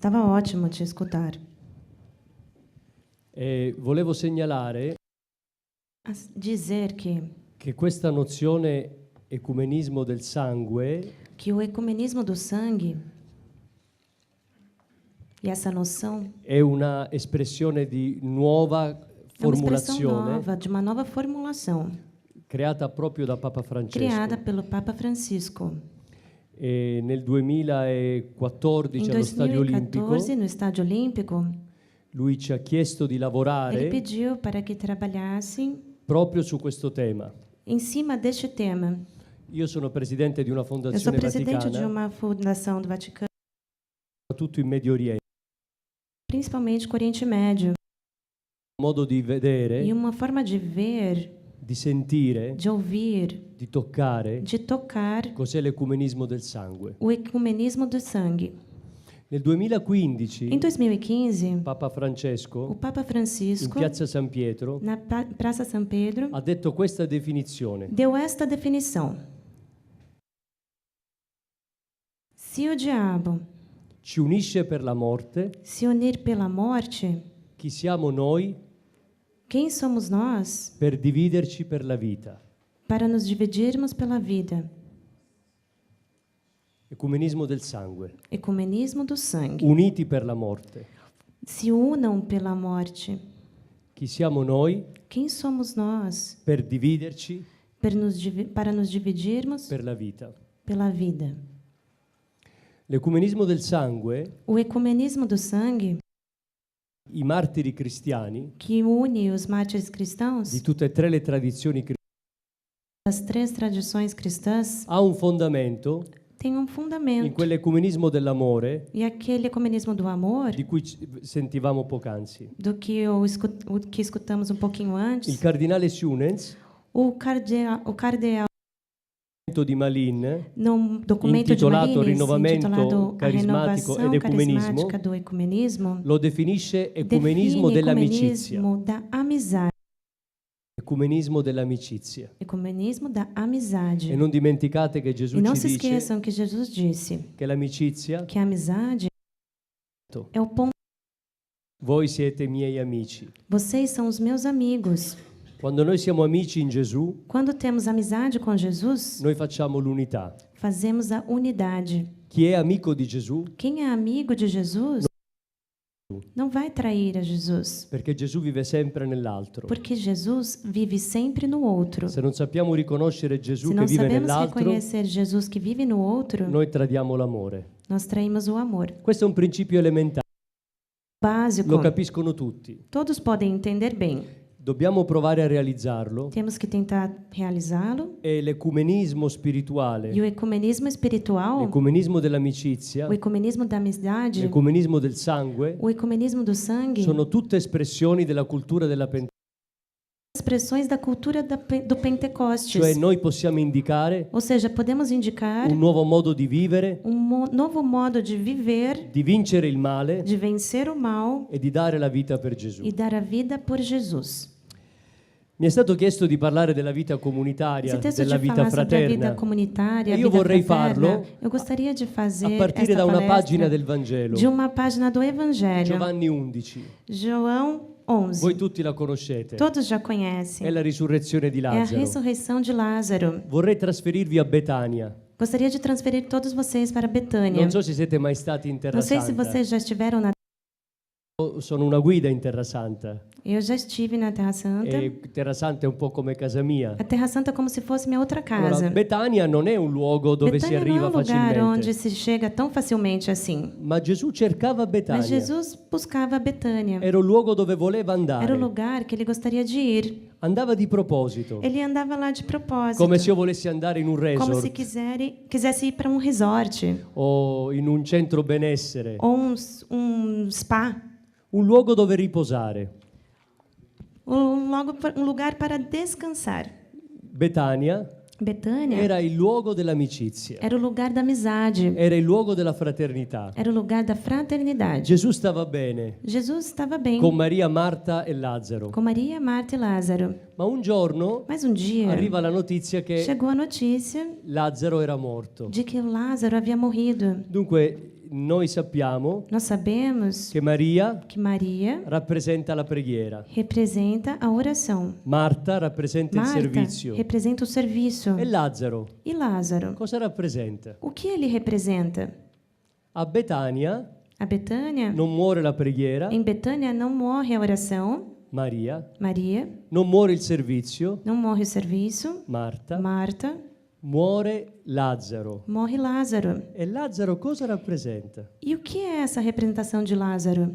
Estava ótimo te escutar. Volevo segnalare Dizer che questa nozione ecumenismo del sangue que o ecumenismo do sangue e essa noção è una espressione di nuova é uma expressão formulazione nova, de uma nova formulação, creata proprio da Papa criada Francesco. pelo Papa Francisco. E nel 2014 Em allo Stadio Olimpico 2014, no Estádio Olímpico, lui ci ha chiesto di ele lavorare pediu para que trabalhassem proprio su questo tema. em cima deste tema. Io sono presidente di una Eu sou fondazione presidente de vaticana, uma fundação do Vaticano, soprattutto in Medio Oriente. principalmente com o Oriente Médio. Un modo di E vedere, uma forma de ver, di sentire, de ouvir, di toccare de tocar cos'è l'ecumenismo del sangue. o ecumenismo do sangue. Nel 2015 Em 2015, Papa o Francesco Papa in Francisco, Piazza San Pietro na Praça São Pedro, ha detto questa definizione: deu esta definição: se o diabo ci unisce per la morte, se unir pela morte, chi siamo noi quem somos nós per dividerci per la vita. para nos dividirmos pela vida? Ecumenismo del sangue, Ecumenismo do sangue. uniti per la morte. Se unam pela morte. Chi siamo noi Quem somos nós per dividerci para nos dividirmos per la vita. pela vida? L'ecumenismo del sangue, O ecumenismo do sangue, i martiri cristiani que une os mártires cristãos, di tutte e tre le tradizioni das três tradições cristãs, ha un fondamento tem um in fundamento. quell'ecumenismo dell'amore E aquele ecumenismo do amor, di cui sentivamo poc'anzi. do que o que escutamos um pouquinho Il antes, cardinale Siunens, o cardeal di Malin, num documento de intitolato Malines, Rinnovamento intitulado A carismatico Renovação ed ecumenismo, Carismática do Ecumenismo, lo definisce ecumenismo define dell'amicizia. ecumenismo da amizade. Ecumenismo dell'amicizia. Ecumenismo da amizade. E non dimenticate che Gesù E não ci se dice esqueçam que Jesus disse che l'amicizia, que a amizade é o ponto. voi siete miei amici. Vocês são os meus amigos. Quando noi siamo amici in Gesù, Quando temos amizade com Jesus, noi facciamo l'unità. fazemos a unidade. Chi è amico di Gesù, Quem é amigo de Jesus não vai trair a Jesus, perché Gesù vive sempre nell'altro. porque Jesus vive sempre no outro. Se non sappiamo riconoscere Gesù Se che não vive sabemos nell'altro, reconhecer Jesus que vive no outro, noi tradiamo l'amore. nós traímos o amor. Questo è un principio elementare, Básico. lo capiscono tutti. Todos podem entender bem. Dobbiamo provare a realizzarlo Temos que tentar realizá-lo. e l'ecumenismo spirituale, E o ecumenismo espiritual, l'ecumenismo dell'amicizia, o ecumenismo da amizade, l'ecumenismo del sangue o ecumenismo do sangue, sono tutte espressioni della cultura della Pentecoste. expressões da cultura do Pentecostes. Cioè noi possiamo indicare Ou seja, podemos indicar un nuovo modo di vivere, novo modo de viver, di vincere il male de vencer o mal e di dare la vita per Gesù. e dar a vida por Jesus. Mi è stato chiesto di parlare della vita comunitaria, Esse texto della de vita falar sobre a vida fraterna, comunitária, e a io vida vorrei fraterna, farlo eu gostaria de a fazer partire esta da una palestra pagina del Vangelo, de uma página do Evangelho, Giovanni 11. João 11. Voi tutti la conoscete. Todos já conhecem. È la risurrezione di É a Lazzaro. ressurreição de Lázaro. Vorrei trasferirvi a Betania. Gostaria de transferir todos vocês para Betânia. Non so se siete mai stati in Terra Não sei se Santa. vocês já estiveram na... Sono una guida in Terra Santa. Eu já estive na Terra Santa. E Terra Santa è un po' come casa mia. A Terra Santa é como se fosse minha outra casa. Allora, Betania non è un luogo dove si Betânia não é arriva um lugar facilmente. onde se chega tão facilmente assim. Ma Gesù cercava Betania. Mas Jesus buscava Betânia. Era un luogo dove voleva Era o andare. lugar que ele gostaria de ir. Andava di proposito. Ele andava lá de propósito. Come se io volessi andare in un Como se resort quisesse ir para um resort. o in un centro benessere. Ou um spa. Un luogo dove riposare. Um lugar para descansar. Betania Betânia era il luogo dell'amicizia. era o lugar da amizade. Era il luogo della fraternità. Era o lugar da fraternidade. Gesù stava bene Jesus estava bem con Maria, Marta e Lazzaro. com Maria, Marta e Lázaro. Ma un giorno Mas um dia arriva la notizia che chegou a notícia Lazzaro era morto. de que Lázaro havia morrido. Dunque noi sappiamo Nós sabemos che Maria que Maria rappresenta la preghiera, representa a oração. Marta rappresenta il Marta servizio representa o serviço. e Lazzaro E Lázaro? cosa rappresenta? O que ele representa? A Betania A Betânia? non muore la preghiera, Em Betânia não morre a oração. Maria, Maria. non muore il servizio, Não morre o serviço. Marta, Marta. muore Lazzaro. Morre Lázaro. E Lazzaro cosa rappresenta? E o que é essa representação de Lázaro?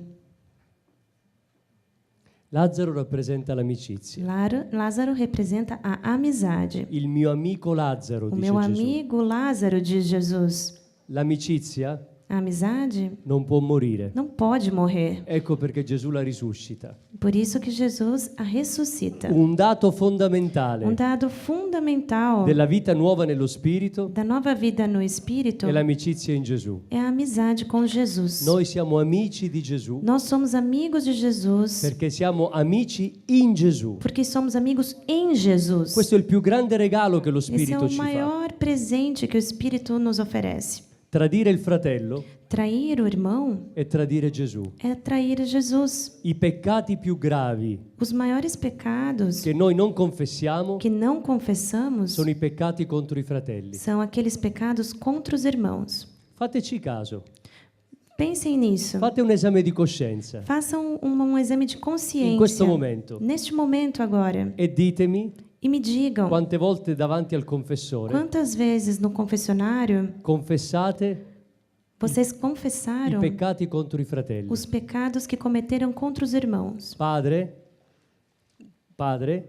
Lazzaro rappresenta l'amicizia. Lázaro representa a amizade. Il mio amico Lazzaro, O dice meu Gesù. amigo Lázaro, diz Jesus. L'amicizia A amizade non può morire. não pode morrer. Ecco perché Gesù la risuscita. Por isso que Jesus a ressuscita. Un dato fondamentale Dado fundamental della vita nuova nello Spirito da nova vida no Espírito è l'amicizia in Gesù. é a amizade com Jesus. Noi siamo amici di Gesù Nós somos amigos de Jesus perché siamo amici in Gesù. porque somos amigos em Jesus. Questo è il più grande regalo che lo Esse é Spirito o ci fa. maior presente que o Espírito nos oferece. Tradire il fratello Trair o irmão è tradire Gesù. é trair Jesus. I peccati più gravi Os maiores pecados che noi non confessiamo que não confessamos sono i peccati contro i fratelli. são aqueles pecados contra os irmãos. Fateci caso. Pensem nisso. Fate un esame di coscienza Façam um exame de in consciência questo momento neste momento agora e ditemi e me digam quante volte davanti al confessore quantas vezes no confessionário confessate vocês i confessaram peccati contro i fratelli. os pecados que cometeram contra os irmãos. Padre,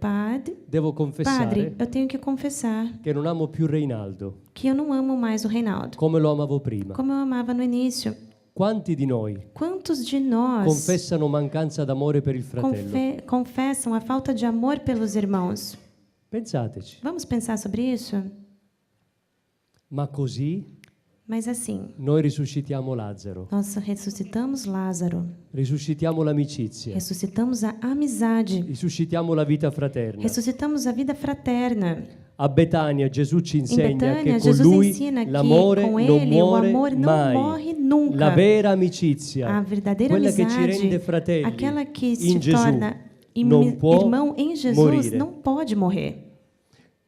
devo confessare Padre, eu tenho que confessar che non amo più Reinaldo que eu não amo mais o Reinaldo, come lo amavo prima. como eu amava no início. Quanti di noi Quantos de nós confessano mancanza d'amore per il fratello? confessam a falta de amor pelos irmãos? Pensateci. Vamos pensar sobre isso? Ma così Mas assim, noi risuscitiamo Lazzaro, nós ressuscitamos Lázaro, risuscitiamo l'amicizia, ressuscitamos a amizade, risuscitiamo la vita fraterna. ressuscitamos a vida fraterna. A Betania Gesù ci Em insegna Betânia, che con Jesus lui ensina que l'amore com non ele o muore amor não mai. morre nunca. La vera amicizia, A verdadeira quella che ci amizade, rende fratelli aquela que se in Gesù, torna non può irmão em Jesus, morire. não pode morrer.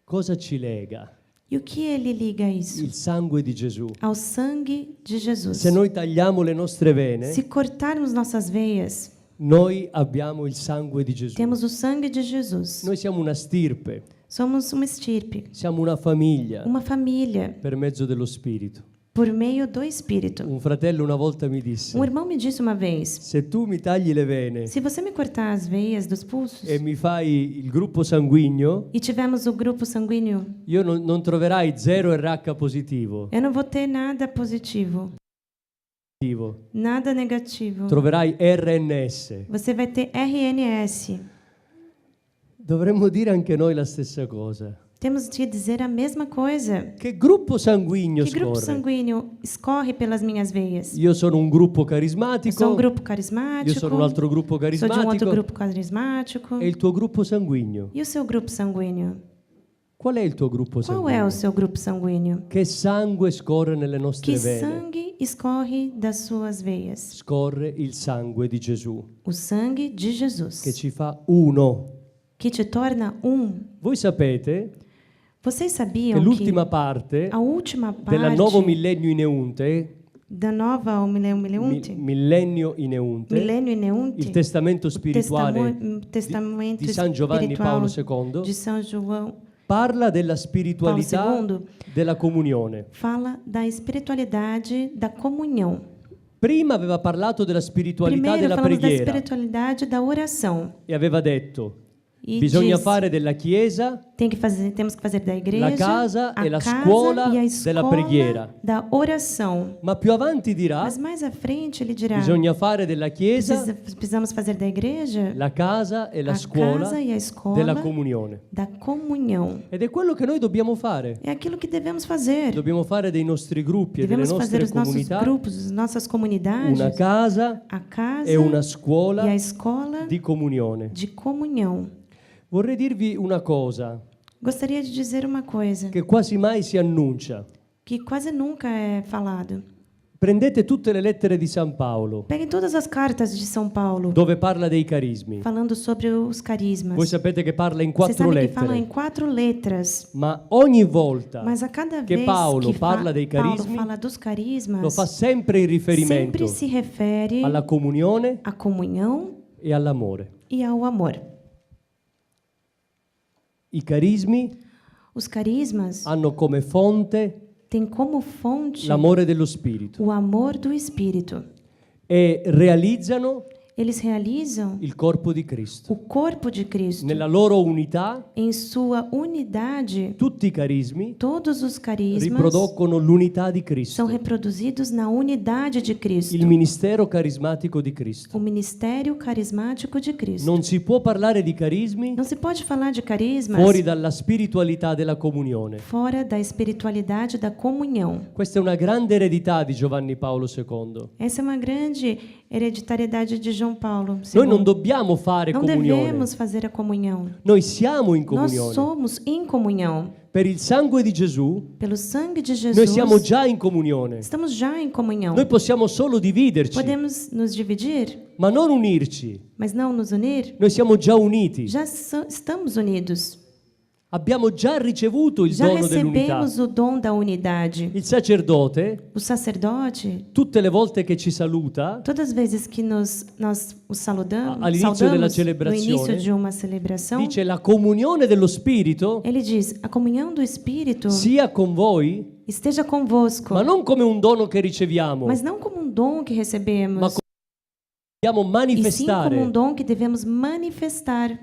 Cosa ci lega? E o que ele liga a isso? Il sangue di Gesù. Ao sangue de Jesus. Se noi tagliamo le nostre vene, Se cortarmos nossas veias, noi abbiamo il sangue di Gesù. temos o sangue de Jesus. Noi siamo una stirpe, Somos uma estirpe, siamo una famiglia uma família, per mezzo dello Spirito. por meio do Espírito. Un fratello una volta mi disse: Um irmão me disse uma vez: se tu mi tagli le vene se você me cortar as veias dos pulsos e mi fai il gruppo sanguigno, e tivermos o grupo sanguíneo, io non troverai 0 RH positivo. eu não vou ter nada positivo, nada negativo. Troverai RNS. Você vai ter RNS. Dovremmo dire anche noi la stessa cosa. Temos de dizer a mesma coisa. Che gruppo sanguigno Que grupo scorre? sanguíneo escorre pelas minhas veias? Io sono un gruppo Eu carismatico, sou um grupo carismático. io sono un altro gruppo Sou de um outro carismatico grupo carismático. e il tuo gruppo sanguigno. E o seu grupo sanguíneo? Qual è il tuo gruppo Qual é sanguigno? o seu grupo sanguíneo? Che sangue scorre nelle nostre Que vene? sangue escorre das suas veias? Scorre il sangue di Gesù, O sangue de che Jesus, ci fa uno. que te torna um. Voi sapete Vocês che sabiam que l'ultima parte a última del nuovo parte millennio in Eunte, da nova Mileunte, millennio in Eunte, Milênio Ineunte, il testamento spirituale testamento di San Giovanni espiritual Paolo II, de São João parla della Paulo spiritualità II, della comunione. fala da espiritualidade da comunhão. Prima aveva parlato della spiritualità Primeiro della falamos da preghiera espiritualidade da oração. e aveva detto: E bisogna diz, fare della Chiesa temos que fazer da igreja la casa a e la casa scuola e a della escola preghiera. da oração. Ma più avanti dirà: Mas mais à frente ele dirá: bisogna fare della Chiesa precisamos fazer da igreja la casa e la a scuola casa e a escola della comunione. da comunhão. Ed è quello che noi dobbiamo fare. É aquilo que devemos fazer. Dobbiamo fare dei nostri gruppi e delle Devemos fazer nostre os nossos comunità grupos, as nossas comunidades, una casa a casa e una e scuola a escola di comunione. de comunhão. Vorrei dirvi una cosa Gostaria de dizer uma coisa che quasi mai si annuncia. que quase nunca é falado. Prendete tutte le lettere di San Paolo, Peguem todas as cartas de São Paulo, dove parla dei carismi. falando sobre os carismas. Voi sapete che parla in Vocês 4 sabem que falam em lettere, 4 letras. ma ogni volta Mas a cada che vez Paolo que parla dei Paulo carismi, fala dos carismas, lo fa sempre in riferimento sempre se refere alla comunione à comunhão e all'amore. e ao amor. I carismi Os carismas hanno come fonte têm como fonte l'amore dello Spirito o amor do Espírito. e realizzano Eles realizam il corpo di Cristo. o corpo de Cristo. Nella loro unità, Em sua unidade, tutti i carismi todos os carismas riproducono l'unità di são Cristo, reproduzidos na unidade de Cristo. il ministero carismatico di Cristo. O ministério carismático de Cristo. Non si può parlare di carismi Não se pode falar de carismas fuori dalla spiritualità della comunione. fora da espiritualidade da comunhão. Questa è una grande eredità di Giovanni Paolo II. Essa é uma grande hereditariedade de João Paulo Noi non II. dobbiamo fare Não comunione, devemos fazer a comunhão. noi siamo in Nós comunione. somos em comunhão. Per il sangue di Gesù Pelo sangue de noi Jesus, siamo già in comunione. estamos já em comunhão. Noi possiamo solo dividerci, Podemos nos dividir, ma non unirci. mas não nos unir? Noi siamo già uniti. Já estamos unidos. Abbiamo già ricevuto il Já dono dell'unità. recebemos o dom da unidade. Il sacerdote, O sacerdote, tutte le volte che ci saluta, todas as vezes que nós o saludamos, All'inizio della saudamos no celebrazione, início de uma celebração, dice la comunione dello Spirito ele diz: a comunhão do Espírito sia con voi, esteja convosco, ma non come un dono che riceviamo, mas não como um dom que recebemos, ma dobbiamo e sim como um manifestare. dom que devemos manifestar.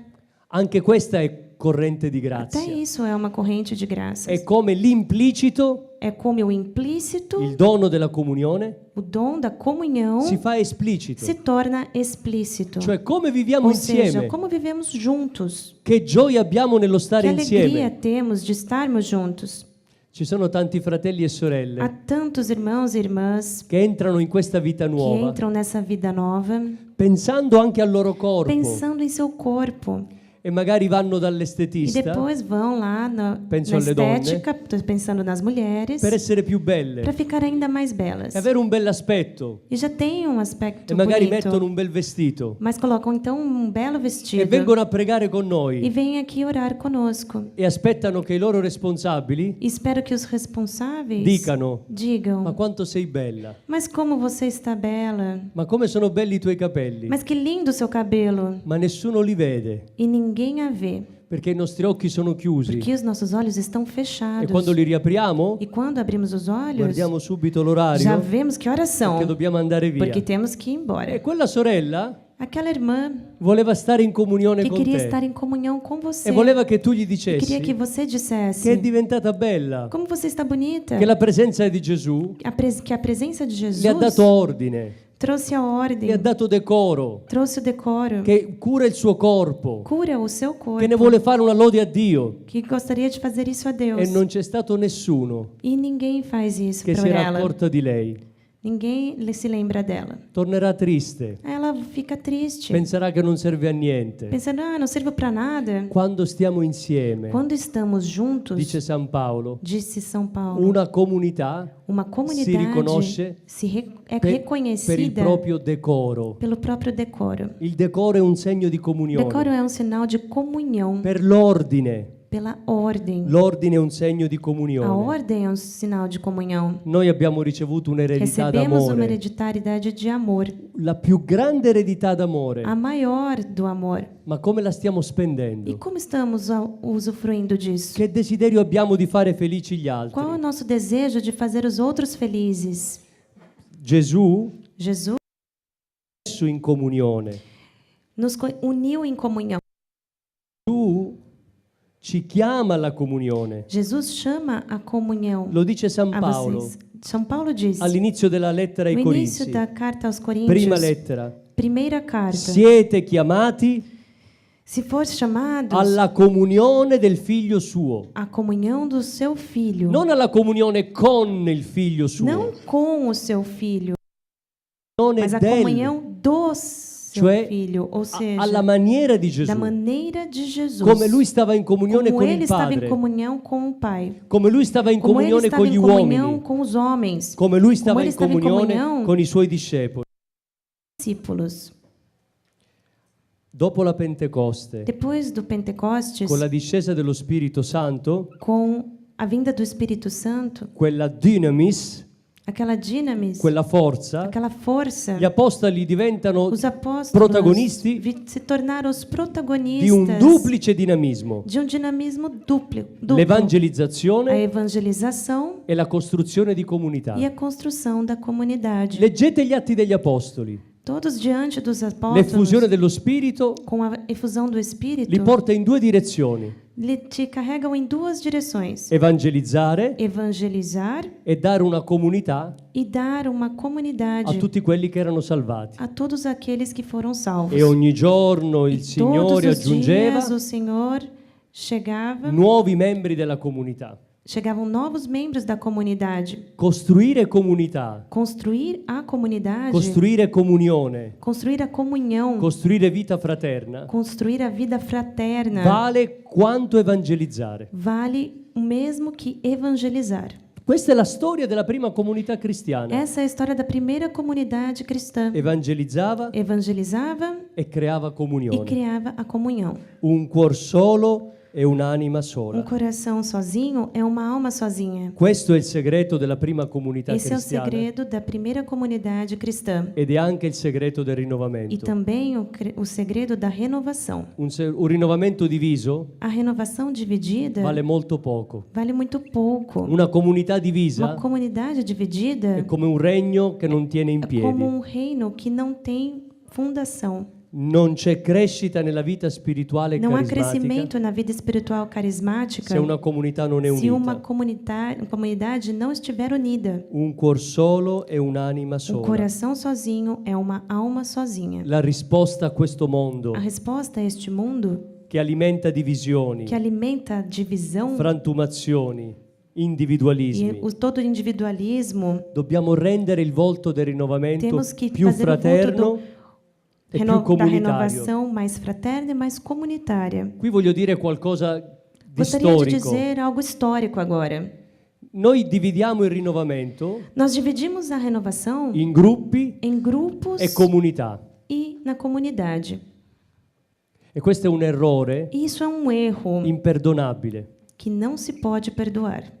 Anche questa è corrente di Até grazia. isso é uma corrente de graças. È come l'implicito, É como o implícito, il dono della comunione, o dom da comunhão si fa esplicito. se torna explícito. Cioè come viviamo Ou seja, insieme, como vivemos juntos. che gioia abbiamo nello Que stare alegria insieme. temos de estarmos juntos. Ci sono tanti fratelli e Há sorelle tantos irmãos e irmãs che entrano in questa vita que nuova, entram nessa vida nova, pensando anche al loro corpo, pensando em seu corpo. e magari vanno E dall'estetista depois vão lá na Penso alle donne. estética, tô pensando nas mulheres, per essere più belle para ficar ainda mais belas. e avere un bell'aspetto, E já tem um aspecto e magari bonito, mettono un bel vestito mas colocam então um belo e vestido vengono a pregare con e noi vêm aqui orar conosco. e aspettano che i loro responsabili E espero que os responsáveis dicano: ma digam: quanto sei bella, mas como você está bela, ma come sono belli i tuoi capelli, mas que lindo o seu cabelo. ma nessuno li vede E ninguém a vê, perché i nostri occhi sono chiusi, porque os nossos olhos estão e fechados. quando li riapriamo E quando abrimos os olhos, guardiamo subito já l'orario vemos que horas são, perché dobbiamo andare via. porque temos que ir E embora. quella sorella Aquela irmã voleva stare in comunione que con queria te estar em comunhão com você, e voleva che tu gli e queria dicessi que você che è dissesse: diventata bella, como você está bonita, che la presenza di Gesù que a presença de Jesus le ha dato ordine, trouxe a le ha ordem, dato decoro, trouxe o decoro, che cura il suo corpo, cura o seu corpo, che ne vuole fare una lode a Dio, que gostaria de fazer isso a Deus. e non c'è stato nessuno E ninguém faz isso che para si era ela. accorto di lei. Ninguém se lembra dela. Tornerà triste, Ela fica triste, penserà che non serve a niente. pensando: ah, não sirvo para nada. Quando stiamo insieme, Quando estamos juntos, dice San Paolo, disse São Paulo, una comunità uma si comunidade riconosce é per il reconhecida proprio decoro. pelo próprio decoro. Il decoro è un segno di comunione. Decoro é um sinal de comunhão, Per l'ordine. pela ordem. L'ordine è un segno di A comunione. ordem é um sinal de comunhão. Noi abbiamo ricevuto un'eredità Recebemos uma d'amore, hereditariedade de amor, la più grande eredità d'amore. a maior do amor. Ma come la stiamo E spendendo? como estamos usufruindo disso? Che desiderio abbiamo di fare felici gli altri? Qual é o nosso desejo de fazer os outros felizes? Gesù, Jesus messo in comunione, nos uniu em comunhão. Gesù ci chiama alla comunione. Jesus chama a comunhão Lo dice San a Paolo vocês. São Paulo diz, all'inizio della lettera ai no início Corinzi. da carta aos Coríntios, Prima lettera. primeira carta, Siete chiamati se for chamados alla comunione del figlio suo. à comunhão do seu filho, Non alla comunione con il figlio suo. não com o seu filho, Comunione mas a del comunhão do seu seu Cioè, filho, ou seja, alla maniera di da Gesù, maneira de Jesus. come lui stava in comunione Como con ele il estava em Padre, comunhão com o Pai. come lui stava in Como ele comunione estava con gli em comunhão uomini, com os homens. come lui Como stava ele in estava em comunione comunhão con i suoi discepoli. discípulos. Dopo la Pentecoste, Depois do Pentecostes, con la discesa dello Spirito Santo, com a vinda do Espírito Santo, quella dynamis, aquela dinamis, quella forza, aquela força, gli apostoli diventano os apóstolos protagonisti se tornaram os protagonistas di un duplice dinamismo, de um dinamismo duplo, a l'evangelizzazione evangelização e la costruzione di comunità. e a construção da comunidade. Leggete gli Atti degli Apostoli. Todos diante dos L'effusione apóstolos, dello Spirito com a efusão do li Espírito, porta in due direzioni: te carregam em duas direções: evangelizzare evangelizar e dare una comunità e dar uma a comunidade tutti quelli che erano salvati. a todos aqueles que foram salvos. E ogni giorno il Todos Signore os aggiungeva dias o Senhor chegava, nuovi membri della comunità. chegavam novos membros da comunidade. Costruire comunità, Construir a comunidade, costruire comunione, construir a comunhão, costruire vita fraterna construir a vida fraterna vale quanto evangelizzare. vale o mesmo que evangelizar. Questa è la storia della prima comunità cristiana. Essa é a história da primeira comunidade cristã. Evangelizzava Evangelizava e creava e comunione. criava a comunhão. Un cuor solo e un'anima Um sola. coração sozinho é uma alma sozinha. Questo è il segreto della prima comunità Esse é o cristiana segredo da primeira comunidade cristã. ed è anche il segreto del E rinnovamento. também o segredo da renovação. Un rinnovamento diviso A renovação dividida vale molto poco. vale muito pouco. Una comunità Uma divisa comunidade dividida è come un regno che non tiene in é como piedi. um reino que não tem fundação. Non c'è crescita nella vita spirituale e Não há carismatica crescimento na vida espiritual carismática se una comunità non è se uma unita. comunidade não estiver unida. Un cuor solo e un'anima Um sola. coração sozinho é uma alma sozinha. La risposta a questo mondo A resposta a este mundo che alimenta divisioni, que alimenta a divisão frantumazioni, e individualismi. todo o individualismo, Dobbiamo rendere il volto del rinnovamento temos que più fazer o volto fraterno e più da comunitario. renovação mais fraterna e mais comunitária. Qui voglio dire qualcosa di Gostaria de storico. dizer algo histórico agora. Noi dividiamo il rinnovamento Nós dividimos a renovação in gruppi em grupos e comunità. e na comunidade. E questo è un errore E isso é um erro imperdonabile, que não se pode perdoar.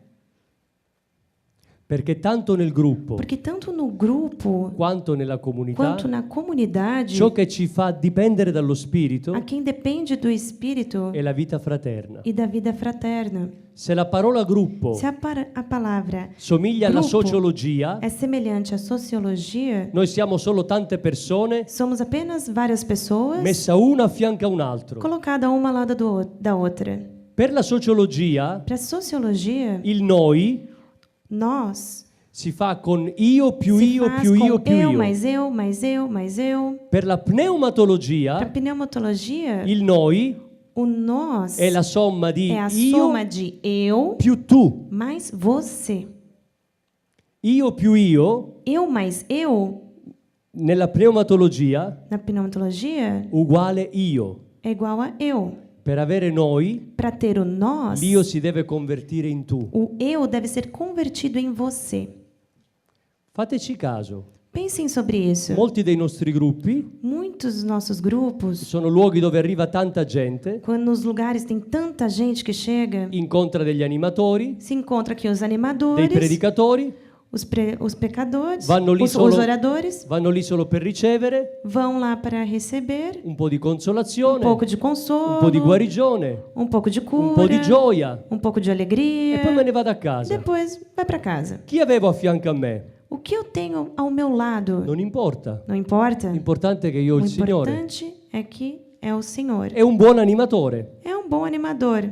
perché tanto nel gruppo Porque tanto no grupo quanto nella comunità quanto na comunidade, ciò che ci fa dipendere dallo a Spirito quem depende do Espírito è la vita fraterna. e da vida fraterna. Se la parola gruppo Se a palavra somiglia alla gruppo sociologia, é semelhante à sociologia, noi siamo solo tante persone somos apenas várias pessoas messa una a fianco a un altro. colocadas uma ao lado da outra. Per la sociologia, Para a sociologia, il noi nós si fa con io più se io faz più com io più eu, io. mais eu, mais eu, mais eu. Per la Para a pneumatologia, pneumatologia, il noi o nós è la somma di é a io soma de eu più tu. mais você. Io più io, Eu mais eu, nella pneumatologia, na pneumatologia, uguale io. é igual a eu. Per avere noi, Para ter o nós, l'io si deve convertire in tu. o eu deve ser convertido em você. Fateci caso. Pensem sobre isso. Molti dei nostri gruppi Muitos dos nossos grupos, sono luoghi dove arriva tanta gente, quando nos lugares tem tanta gente que chega, incontra degli animatori, se encontra aqui os dei animadores, predicatori, os pecadores, vanno lì os solo, oradores, vanno lì solo per ricevere vão lá para receber un po' di um consolazione, pouco de un consolo, po' di guarigione, um pouco de un cura, po' di gioia um pouco de e alegria, poi me ne vado a casa. depois vai para casa. Chi avevo a fianco a me? O que eu tenho ao meu lado Non importa. não importa. L'importante è che io ho O il Signore. importante é que é o Senhor. È un buon animatore. É um bom animador.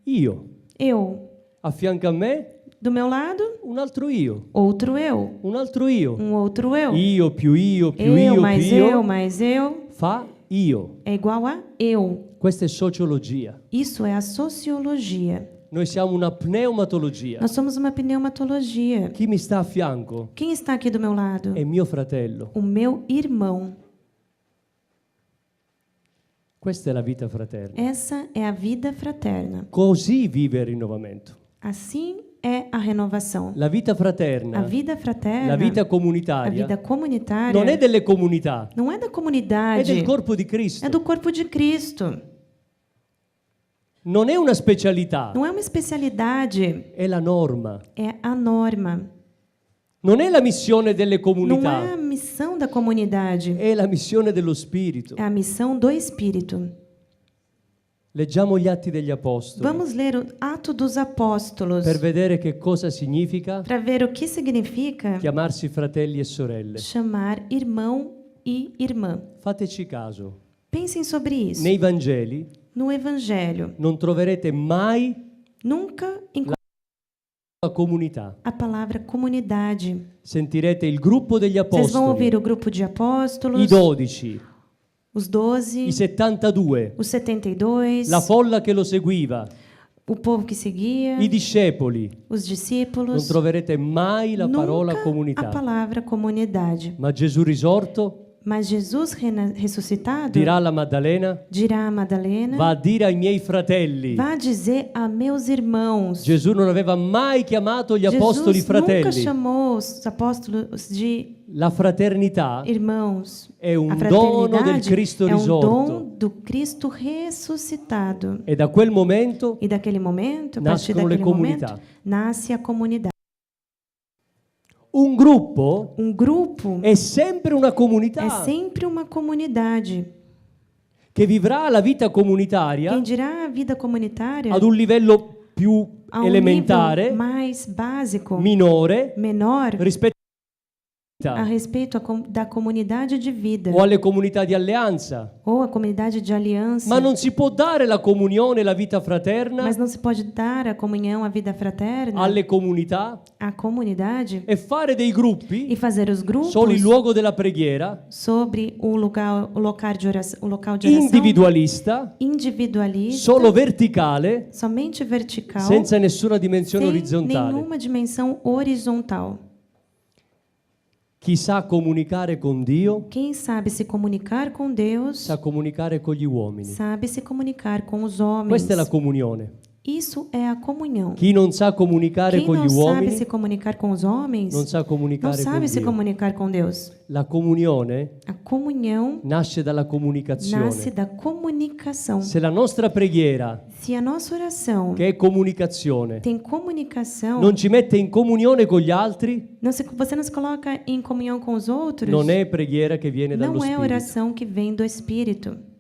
Io. Eu, A fianco a me do meu lado, un altro io. outro eu, Un altro io. outro eu. Io più io più Eu io mais più eu io mais eu fa io. é igual a eu. Questa è sociologia. Isso é a sociologia. Noi siamo una pneumatologia. Nós somos uma pneumatologia. Chi mi sta a fianco Quem está aqui do meu lado? è mio fratello. O meu irmão. Questa è la vita fraterna. Essa é a vida fraterna. Così vive il rinnovamento. Assim é a renovação. La vita fraterna, A vida fraterna, la vita a comunitaria, vida comunitária, non è delle comunità, não é da è comunidade, del corpo di Cristo. é do corpo de Cristo. Non è una specialità, Não é uma especialidade, è la norma. é a norma. Non è la missione delle Não comunità, é a missão da comunidade, è la missione dello Spirito. é a missão do Espírito. Leggiamo gli Atti degli Apostoli Vamos ler o Ato dos Apóstolos per vedere che cosa significa para ver o que significa chiamarsi fratelli e sorelle. chamar irmão e irmã. Fateci caso, Pensem sobre isso. nei Vangeli No Evangelho, non troverete mai nunca encontraremos la comunità. a palavra comunidade. Sentirete il gruppo degli Vocês vão ouvir Apostoli, o grupo de apóstolos, i 12, os 12, i 72, os 72, la folla che lo seguiva, o povo que seguia, i discepoli. os Non discípulos. troverete mai la parola Nunca a comunità. palavra comunidade. Ma Gesù risorto Mas Jesus ressuscitado dirà alla Maddalena, dirá a Madalena, va a dire ai miei fratelli. vá dizer a meus irmãos. Gesù non aveva mai chiamato gli apostoli Jesus nunca fratelli. chamou os apóstolos de La fraternità irmãos. è A un dono del fraternidade Cristo é um risorto. dom do Cristo ressuscitado. E da quel momento E daquele momento, a partir nascono le daquele momento, comunità. nasce a comunidade. Un gruppo Um grupo è sempre una é comunità sempre uma comunidade. che vivrà la vita comunitaria Quem dirá a vida comunitária ad un livello più a um elementare, nível mais básico, minore, menor, rispetto a respeito da comunidade de vida o alle comunità di alleanza. ou a comunidade de aliança. Ma non si può dare la comunione e la vita fraterna Mas não se pode dar a comunhão, a vida fraterna, alle comunità à comunidade e fare dei gruppi e fazer os grupos solo in luogo della preghiera, sobre o local de oração, individualista, individualista, solo verticale, somente vertical, senza nessuna dimensione sem orizzontale. nenhuma dimensão horizontal. Chi sa comunicare con Dio Quem sabe se comunicar com Deus, sa comunicare con gli uomini. sabe se comunicar com os homens. Questa è la comunione. Isso é a comunhão. Chi non sa comunicare Quem con não gli sabe uomini se comunicar com os homens, non sa não comunicare con sabe se Dio. comunicar com Deus. La comunione A comunhão nasce dalla nasce comunicazione. da comunicação. Se la nostra preghiera, Se a nossa oração che è comunicazione, tem comunicação, non ci mette in comunione con gli altri, você não se coloca em comunhão com os outros, non è preghiera che viene dallo não é Spirito. oração que vem do Espírito.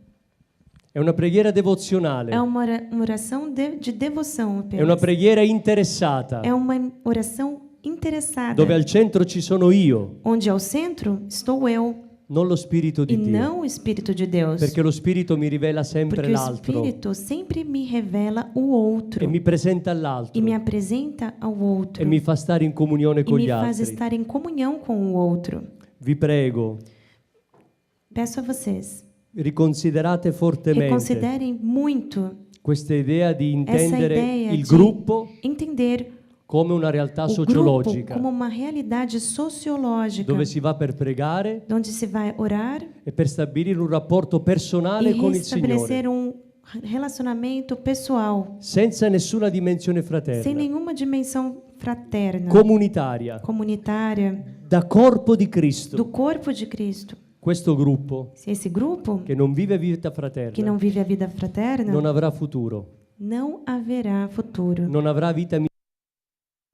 È una preghiera devozionale. É uma oração de devoção È una apenas. preghiera interessata, É uma oração interessada, dove al centro ci sono io, onde ao centro estou eu non lo Spirito e di Dio. não o Espírito de Deus. Perché lo Spirito mi rivela sempre Porque o l'altro Espírito sempre me revela o outro e mi presenta e all'altro me apresenta ao outro e mi fa stare in comunione e con me gli faz altri. estar em comunhão com o outro. Vi prego, Peço a vocês, riconsiderate fortemente reconsiderem muito questa idea di essa intendere ideia il de gruppo entender come una realtà o grupo sociologica, como uma realidade sociológica, dove si va per pregare onde se vai orar e per stabilire un rapporto personale e con il Signore, restabelecer relacionamento pessoal, senza nessuna dimensione sem fraterna, nenhuma dimensão fraterna, comunitaria, comunitária, da corpo di Cristo. do corpo de Cristo. Questo gruppo Se esse grupo che non vive vita que fraterna não vive a vida fraterna, non avrà futuro, não haverá futuro. non avrà vita,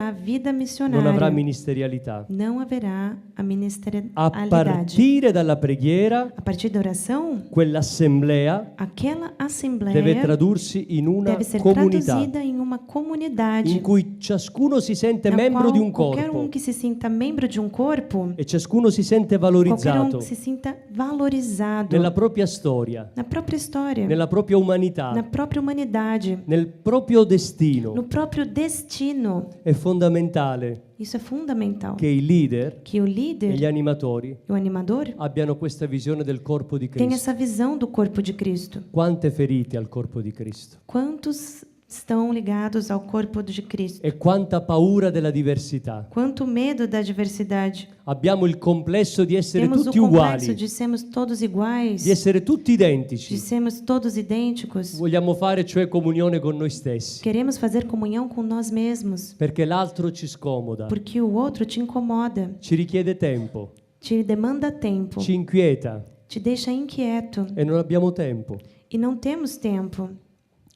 A vida non avrà missionária, ministerialità. não haverá a A ministerialidade. partire dalla preghiera, A partir da oração, quell'assemblea aquela deve assembleia tradursi in una deve ser comunità traduzida em uma comunidade in cui ciascuno si sente na membro qual di un qualquer corpo que se sinta membro de um corpo, e ciascuno si sente qualquer valorizzato que se sinta valorizado nella propria storia, na própria história, nella propria umanità, na própria humanidade, nel proprio destino. no próprio destino. È fondamentale Isso é fundamental. che i leader Que o e líder gli animatori e o animador abbiano questa visione del corpo di tenha Cristo. essa visão do corpo de Cristo. Quante ferite al corpo di Cristo, Quantos estão ligados ao corpo de Cristo. E quanta paura della diversità. Quanto medo da diversidade. Abbiamo il complesso di essere Temos tutti o complexo uguali, de sermos todos iguais, di essere tutti de identici. sermos todos idênticos. Vogliamo fare cioè comunione con noi stessi, Queremos fazer comunhão com nós mesmos, perché l'altro ci scomoda, porque o outro te incomoda, ci richiede tempo, te demanda tempo, ci inquieta te deixa inquieto e non abbiamo tempo. e não temos tempo.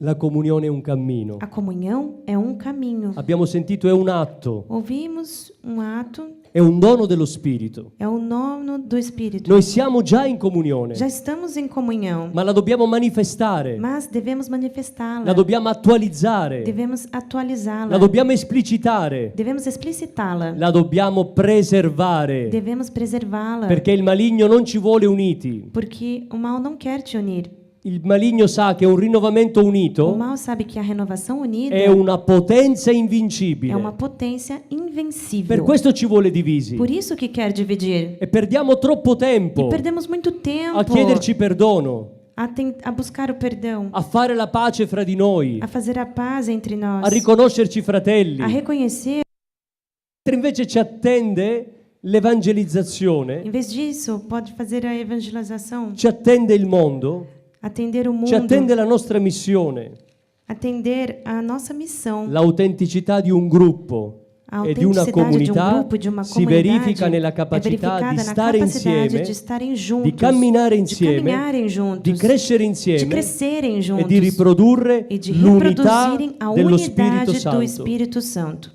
La comunione è un cammino. A comunhão é um caminho. Abbiamo sentito è un atto, Ouvimos um ato, è un dono dello Spirito. é o nome do Espírito. Noi siamo già in comunione, Já estamos em comunhão, ma la dobbiamo manifestare, mas devemos la manifestá-la, dobbiamo attualizzare, devemos la atualizá-la, dobbiamo esplicitare, devemos explicitá-la, la dobbiamo preservare, devemos preservá-la, perché il maligno non ci vuole uniti. porque o mal não quer te unir. Il maligno sa che un rinnovamento O unito mal sabe que a renovação unida è una potenza é uma invincibile. potência Per invencível. questo ci vuole divisi. Por isso que quer dividir. E perdiamo troppo E tempo perdemos muito tempo a chiederci perdono, a buscar o perdão, a fare la pace fra di noi, a fazer a paz entre nós, a riconoscerci fratelli. a reconhecer. Mentre invece ci attende l'evangelizzazione, Em vez disso, pode fazer a evangelização, ci attende il mondo, atender o ci attende mundo, la nostra missione, atender a nossa missão. l'autenticità di un gruppo A e di una autenticidade de um comunità grupo, de uma si comunidade, verifica nella é capacità verificada di na stare capacidade insieme, de estarem juntos, di camminare de insieme, caminharem di juntos, crescere de insieme crescerem e juntos di riprodurre e de l'unità reproduzirem a dello Spirito unidade do Santo. Espírito Santo.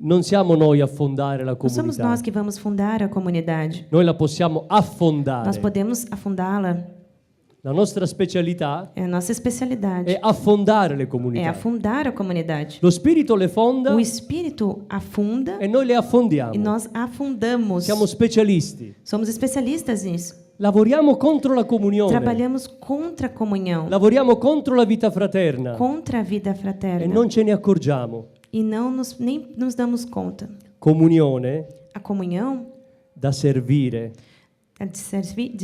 Non siamo noi a fondare la Não somos comunità, nós que vamos fundar a comunidade. noi la possiamo Nós affondare. podemos afundá-la. La nostra specialità É a nossa especialidade. è affondare le É comunità. afundar a comunidade. Lo Spirito le fonda O Espírito afunda e noi le e affondiamo. nós afundamos. Siamo specialisti. Somos especialistas nisso. Lavoriamo contro la comunione, Trabalhamos contra a comunhão, lavoriamo contro la vita fraterna contra a vida e fraterna. non ce ne accorgiamo. E nem nos damos conta. Comunione A comunhão da servire é de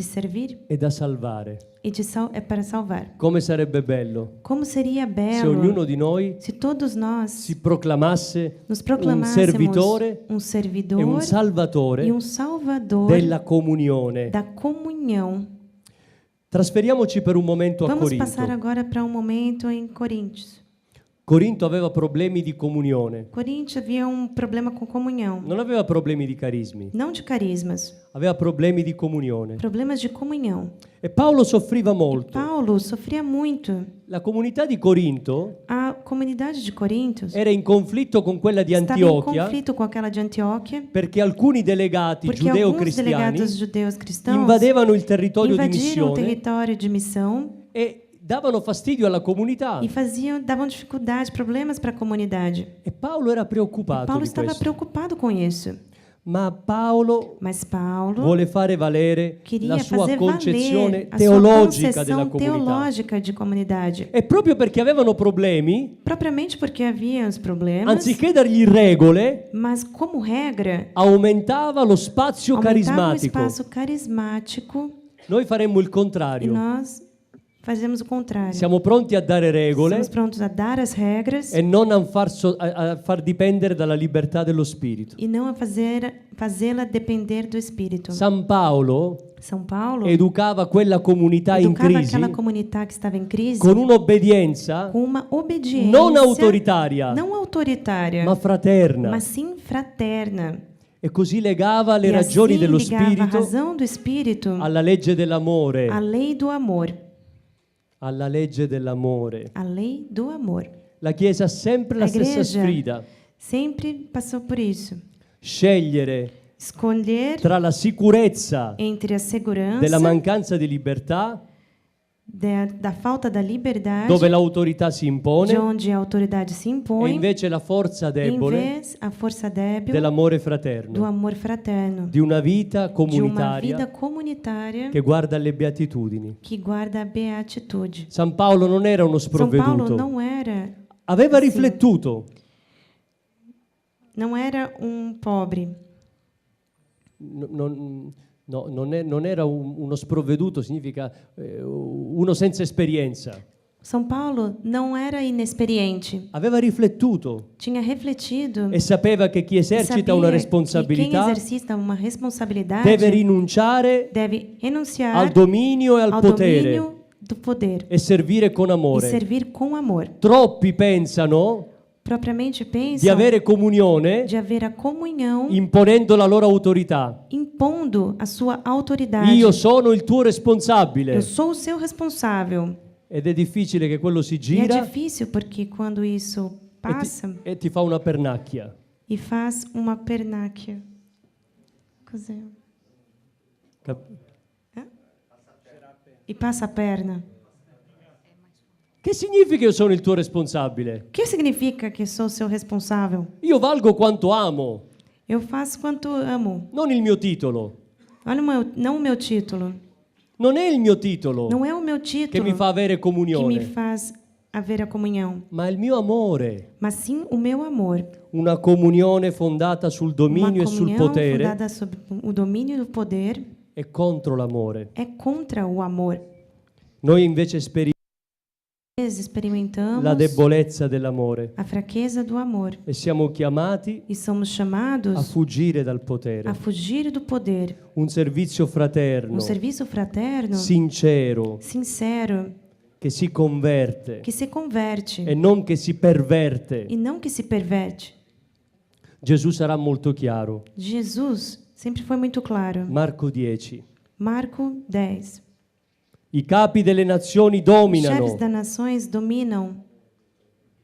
servir e da salvare. e é para salvar. Come sarebbe bello Como seria se belo ognuno di noi se todos nós si proclamasse nos un proclamássemos servitore um e servidor un salvatore e um salvador della comunione. da comunhão. Trasferiamoci per un momento a Vamos passar Corinto. agora para um momento em Coríntios. Corinto aveva problemi di comunione, Coríntios havia um problema com comunhão, non aveva problemi di carismi, não de carismas, aveva problemi di comunione. problemas de comunhão. E Paolo soffriva molto. Paulo sofria muito. La comunità di Corinto A comunidade de Coríntios era in conflitto con quella di estava em Antiochia conflito com aquela de Antioquia, perché alcuni delegati porque alguns giudeo-cristiani delegados judeus cristãos invadevano il territorio di invadiram o missione território de missão e davano fastidio alla comunità. e davam dificuldade, problemas para a comunidade. E Paolo era preoccupato Paulo di estava questo. preocupado com isso. Ma Paolo Mas Paulo vuole fare valere queria la sua fazer concezione valer a sua teologica della concepção comunità. teológica de comunidade. E proprio perché avevano problemi, Propriamente porque havia os problemas, anziché dargli regole, mas como regra, aumentava lo spazio aumentava o carismatico. espaço carismático Noi faremmo il e contrario. nós fazemos o contrário. Siamo pronti a dare regole Estamos prontos a dar as regras e non a far dipendere dalla libertà dello Spirito. e não a fazê-la depender do Espírito. San Paolo São Paulo educava quella comunità in educava crisi aquela comunidade que estava em crise con un'obbedienza com uma obediência non autoritaria, não autoritária, ma fraterna. mas sim fraterna. E così legava le E ragioni assim dello ligava a Spirito razão do Espírito alla legge dell'amore. à lei do amor. Alla legge dell'amore. A lei do amor. La Chiesa ha sempre la A stessa igreja sfida. sempre passou por isso. Scegliere Escolher tra la sicurezza entre a segurança della mancanza di libertà, da falta da liberdade, dove l'autorità si de impone, onde a autoridade se e impõe, invece la forza em debole vez a força débil dell'amore do fraterno, amor fraterno, di una vita de uma vida comunitaria comunitária che guarda alle beatitudini. que guarda a beatitude. San Paolo non era uno São Paulo sprovveduto, não era aveva assim, riflettuto. não era um pobre. Non era uno sprovveduto, significa uno senza esperienza. São Paulo não era inexperiente. aveva riflettuto Tinha refletido e sapeva che chi e esercita sabia una que quem responsabilità exercita uma responsabilidade deve rinunciare deve renunciar al dominio e al ao potere domínio do poder e servire con e amore. servir com amor. Troppi pensano Propriamente di pensam avere comunione de haver a comunhão imponendo la loro autorità. impondo a sua autoridade. Io sono il tuo responsabile. Eu sou o seu responsável. Ed è difficile che quello si E é gira difícil porque quando isso passa e ti fa una pernacchia. e faz uma pernáquia. Cos'è? Cap- E passa a perna. Che significa io sono il tuo responsabile? O que significa que sou seu responsável? Io valgo quanto amo, Eu faço quanto amo. non il mio titolo. Olha, não o meu título. Non è il mio titolo Não é o meu che título mi fa avere que me comunione, faz haver a comunhão, ma è il mio amore. mas sim o meu amor. Una comunione fondata sul Uma dominio e sul comunhão potere fundada sobre o domínio e o poder è contro l'amore. é contra o amor. Noi invece Experimentamos la debolezza dell'amore a fraqueza do amor e siamo chiamati e somos a chamados fuggire dal potere. a fugir do poder. Un servizio fraterno, Serviço fraterno, sincero, sincero, che si converte que se converte e non che si perverte. e não que se perverte. Gesù sarà molto chiaro. Jesus sempre foi muito claro. Marco 10. Marco 10. I capi delle nazioni Os chefes dominano das nações dominam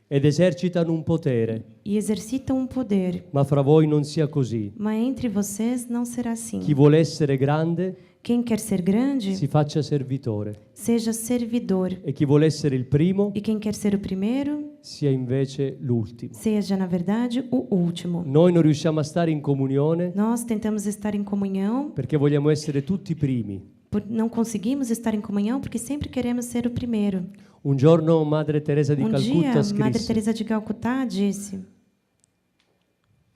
ed esercitano un potere, e exercitam um poder, ma fra voi non sia così. mas entre vocês não será assim. Chi vuole essere grande Quem quer ser grande, si faccia servitore seja servidor. e chi vuole essere il primo E quem quer ser o primeiro, sia invece l'ultimo. seja, na verdade, o último. Noi non riusciamo a stare in comunione Nós tentamos estar em comunhão, perché vogliamo essere tutti primi. não conseguimos estar em comunhão porque sempre queremos ser o primeiro. Un giorno Madre Teresa di Um dia, Calcutta Madre scrisse: Teresa de Calcutá disse: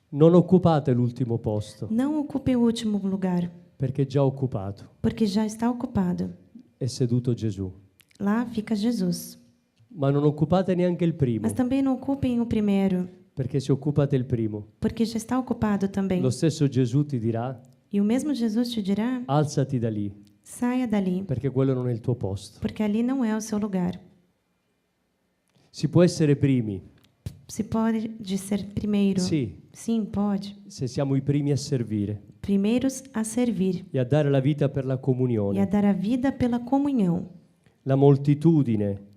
non occupate l'ultimo posto, não ocupe o último lugar, perché è già occupato. porque já está ocupado. È seduto Gesù. Lá fica Jesus. Ma non occupate neanche il primo, Mas também não ocupem o primeiro, perché se occupate il primo, porque já está ocupado também. lo stesso Gesù ti dirà: E o mesmo Jesus te dirá: alzati da lì, saia dali, perché quello non è il tuo posto. porque ali não é o seu lugar. Si può essere primi, Se pode ser primeiro. sì, Sim, pode. se siamo i primi a servire Primeiros a servir e a dare la vita per la e a comunione. dar a vida pela comunhão. La moltitudine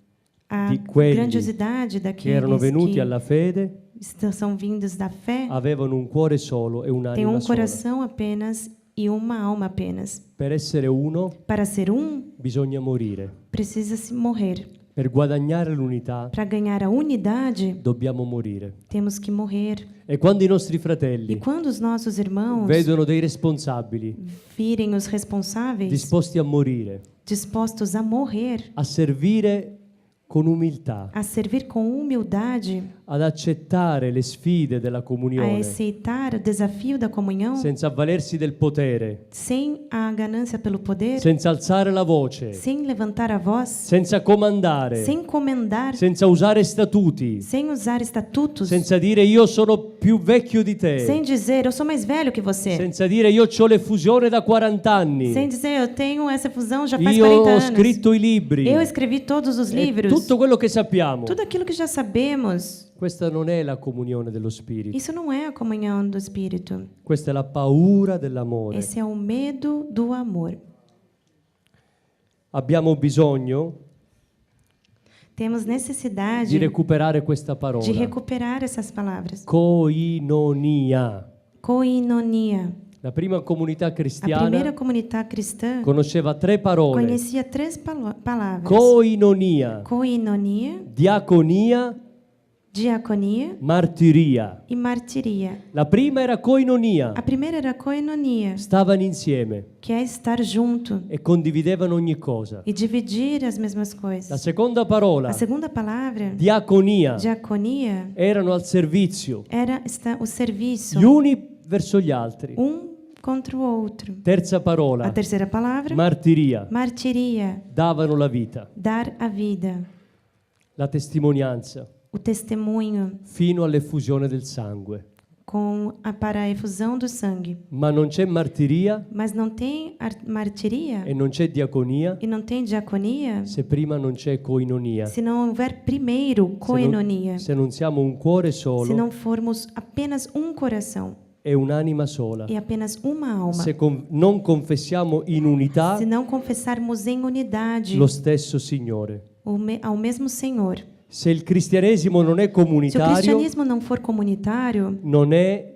A di quelli grandiosidade che erano daqueles venuti que alla fede são vindos da fé avevano un cuore solo e tem un'anima um sola. coração apenas e uma alma apenas. Per essere uno Para ser bisogna morire. precisa-se morrer. Per guadagnare l'unità Para ganhar a unidade, dobbiamo morire. temos que morrer. E quando i nostri E fratelli quando os nossos irmãos vedono dei responsabili virem os responsáveis disposti a morire, dispostos a morrer, a servire con umiltà, a servir com humildade, ad accettare le sfide della a comunione, aceitar o desafio da comunhão, senza avvalersi del potere, sem a ganância pelo poder, senza alzare la voce, sem levantar a voz, senza comandare, sem comandar, senza usare statuti, sem usar estatutos, senza dire io sono più vecchio di sem te, dizer eu sou mais velho que você, senza dire io ho l'effusione da 40 anni, sem dizer eu tenho essa fusão já faz io 40 ho anos. scritto i libri, Eu escrevi todos os e livros, tutto quello che sappiamo. tudo aquilo que já sabemos. Questa non è la comunione dello Spirito, Isso não é a comunhão do Espírito. questa è la paura dell'amore. Esse é o medo do amor. Abbiamo bisogno Temos di necessidade recuperare questa parola. de recuperar essas palavras. Koinonia. Koinonia. La prima comunità A cristiana primeira comunidade cristã conosceva tre parole: conhecia três palavras: koinonia, koinonia, diaconia, diaconia martiria. e martiria. La prima era koinonia, A primeira era koinonia, stavano insieme que é estar junto e condividevano ogni cosa. e dividir as mesmas La coisas. seconda parola, A segunda palavra, diaconia, diaconia, erano al servizio, era o serviço, gli uni verso gli altri. contra o outro. Terza A parola, terceira palavra, martiria, martiria, davano la vita. dar a vida. la testimonianza, o testemunho fino all'effusione del sangue. para a efusão do sangue. Ma non c'è martiria Mas não tem martiria e non c'è diaconia e não tem diaconia se prima non c'è koinonia. se não houver primeiro coenonia, Se non siamo un cuore se solo não formos apenas um coração e un'anima sola. e apenas uma alma. Se non confessiamo in unità Se não confessarmos em unidade lo stesso Signore. ao mesmo Senhor. Se il cristianesimo non è Se o comunitario, cristianismo não for comunitário, non è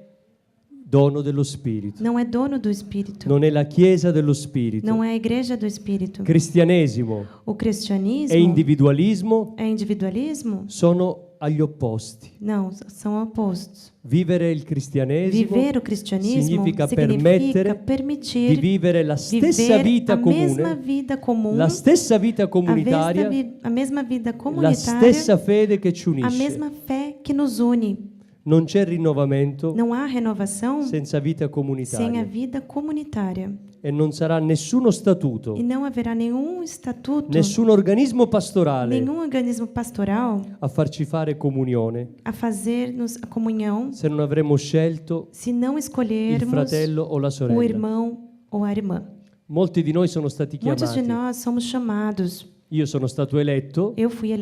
dono dello Spirito, não é dono do Espírito, non è la Chiesa dello Spirito. não é a igreja do Espírito. Cristianesimo O cristianismo e individualismo é individualismo? sono agli opposti. Não, são opostos. Vivere il cristianesimo Viver o cristianismo significa significa di permitir vivere la stessa viver vita a mesma comune, vida comum, la stessa vita comunitaria, a mesma vida la comunitária, stessa fede che ci a unisce. mesma fé que nos une. Non c'è rinnovamento Não há renovação senza vita sem a comunitaria vida comunitária. e non sarà nessuno statuto, E não haverá nenhum estatuto, nessun organismo pastorale nenhum organismo pastoral a farci fare comunione a fazer-nos a comunhão se non avremo scelto se não il escolhermos fratello o la o sorella. irmão ou a irmã. Molti di noi sono stati Muitos de chiamati. nós somos chamados. Io sono stato eletto, Eu fui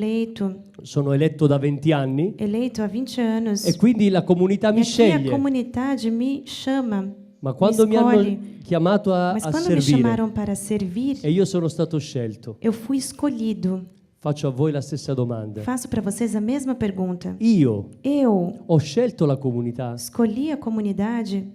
sono eletto da 20 anni eleito há 20 anos. e quindi la comunità mi E aqui a sceglie. comunidade me chama, Ma quando mi hanno escolhe. chiamato Mas a quando me servire chamaram para servir, e io sono stato scelto, eu fui escolhido. faccio a voi la stessa domanda. Faço para vocês a mesma pergunta. Io Eu ho scelto la comunità, escolhi a comunidade,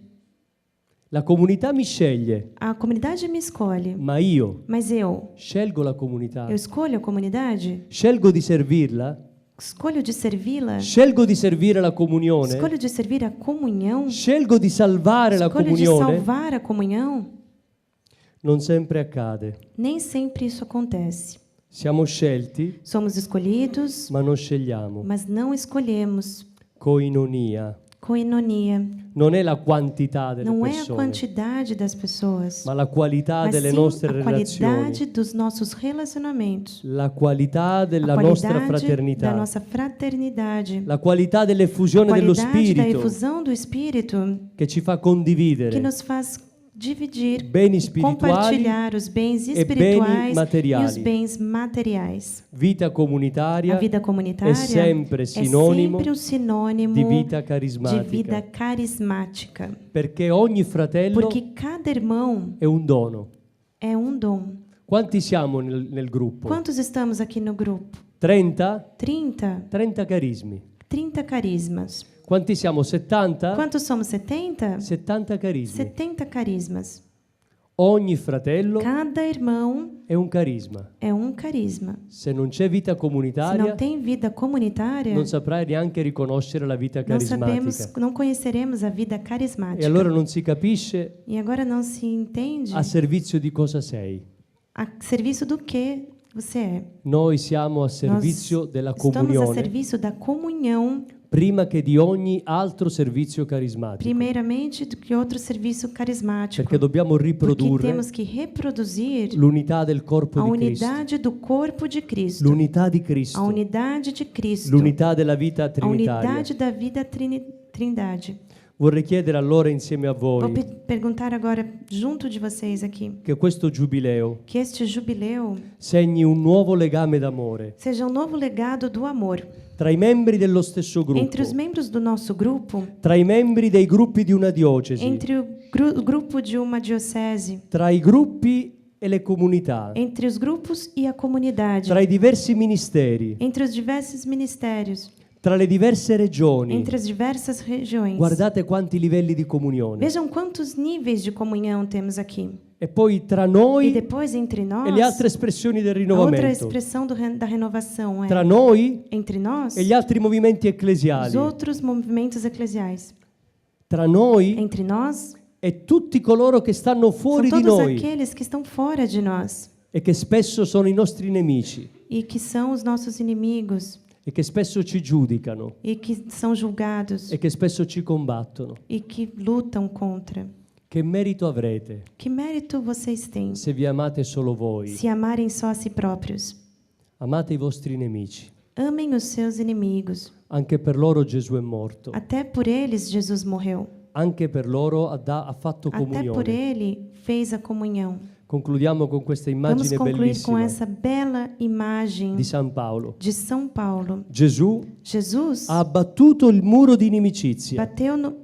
la comunità mi sceglie, a comunidade me escolhe, ma io mas eu scelgo la comunità, Eu escolho a comunidade? scelgo di servirla, Escolho de servi-la? scelgo di servire la comunione, Escolho de servir a comunhão? scelgo di salvare la Escolho de comunione. salvar a comunhão? Non sempre accade. Nem sempre isso acontece. Siamo scelti, Somos escolhidos, ma non scegliamo. mas não escolhemos. Koinonia. Coenonia. Non è la quantità delle Não é a persone, quantidade das pessoas, ma la qualità mas delle sim nostre a relazioni, qualidade dos nossos relacionamentos. la qualità della A nostra qualidade da fraternità, nossa fraternidade. la qualità dell'effusione A dello qualidade da Spirito efusão do Espírito che ci fa condividere que nos faz dividir beni e spirituali compartilhar os bens e beni espirituais e os materiali. bens materiais. Vita A comunitaria vida comunitária è sempre é sinonimo sempre um sinônimo di vita de carismatica, vida carismática, perché ogni fratello porque cada irmão è un dono. é um dom. Quanti siamo nel gruppo? Quantos estamos aqui no grupo? 30? 30? 30 carismi. 30 carismas. Quanti siamo? 70? Quantos somos? 70? 70 carismi. 70 carismas. Ogni fratello Cada irmão è un carisma. é um carisma. Se non c'è vita Se comunitaria, não tem vida comunitária, non saprai neanche riconoscere la vita não sabemos, carismatica. não conheceremos a vida carismática. E allora non si capisce E agora não se entende a servizio di cosa sei. a serviço do que você é. Noi siamo a servizio della Estamos a comunione serviço da comunhão, prima che di ogni altro servizio carismatico. primeiramente do que outro serviço carismático. Perché dobbiamo Porque riprodurre temos que reproduzir l'unità del corpo a di Cristo, unidade do corpo de Cristo, l'unità di a Cristo, unidade de Cristo, l'unità della vita a trinitaria. unidade da vida trindade. Vorrei chiedere allora insieme a Vou voi perguntar agora junto de vocês aqui che questo giubileo que este jubileu segni un nuovo legame d'amore seja um novo legado do amor tra i membri dello stesso gruppo, entre os membros do nosso grupo, tra i membri dei gruppi di una diocesi, entre o grupo de uma diocese, tra i gruppi e le comunità, entre os grupos e a comunidade, tra i diversi ministeri, entre os diversos ministérios, tra le diverse regioni. entre as diversas regiões. Guardate quanti livelli di comunione. Vejam quantos níveis de comunhão temos aqui. E poi tra E noi depois entre nós, e le altre espressioni del a outra rinnovamento, expressão da renovação é tra noi entre nós e gli altri movimenti os ecclesiali, outros movimentos eclesiais. tra noi Entre nós e tutti coloro che stanno são fuori di todos noi aqueles que estão fora de nós e che spesso sono i nostri nemici e que são os nossos inimigos e che spesso ci giudicano e que são julgados e che spesso ci combattono. e que lutam contra. Che merito avrete Que mérito vocês têm se vi amate solo voi? se amarem só a si próprios? Amate i vostri nemici. Amem os seus inimigos. Anche per loro Gesù è morto. Até por eles Jesus morreu. Anche per loro ha fatto Até por comunione. ele fez a comunhão. Concludiamo con questa Vamos immagine concluir com bellissima essa bela imagem di San Paolo. de São Paulo. Gesù Jesus ha abbattuto il muro di inimicizia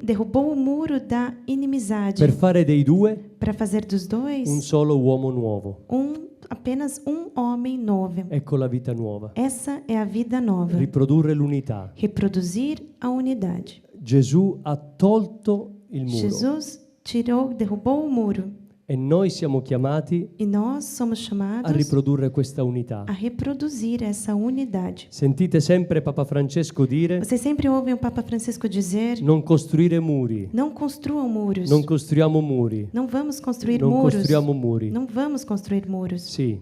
derrubou o muro da inimizade per fare dei due para fazer dos dois un solo uomo nuovo. apenas um homem novo. Ecco la vita nuova. Essa é a vida nova. Riprodurre l'unità. Reproduzir a unidade. Gesù ha tolto il muro Jesus derrubou o muro. e noi siamo chiamati E nós somos a chamados riprodurre questa unità. a reproduzir essa unidade. Sentite sempre Papa Francesco dire: Vocês sempre ouvem o Papa Francisco dizer: non costruire muri, não construam muros. non costruiamo muri, Não vamos construir non muros. costruiamo muri. Não vamos construir muros. Sì,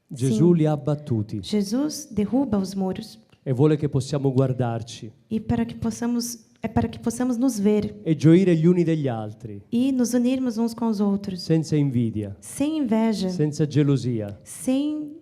Gesù Sim. li ha abbattuti Jesus derruba os muros. e vuole che possiamo guardarci E para que possamos nos ver e gioire gli uni degli altri, e nos unirmos uns com os outros, senza invidia, sem inveja, senza gelosia, sem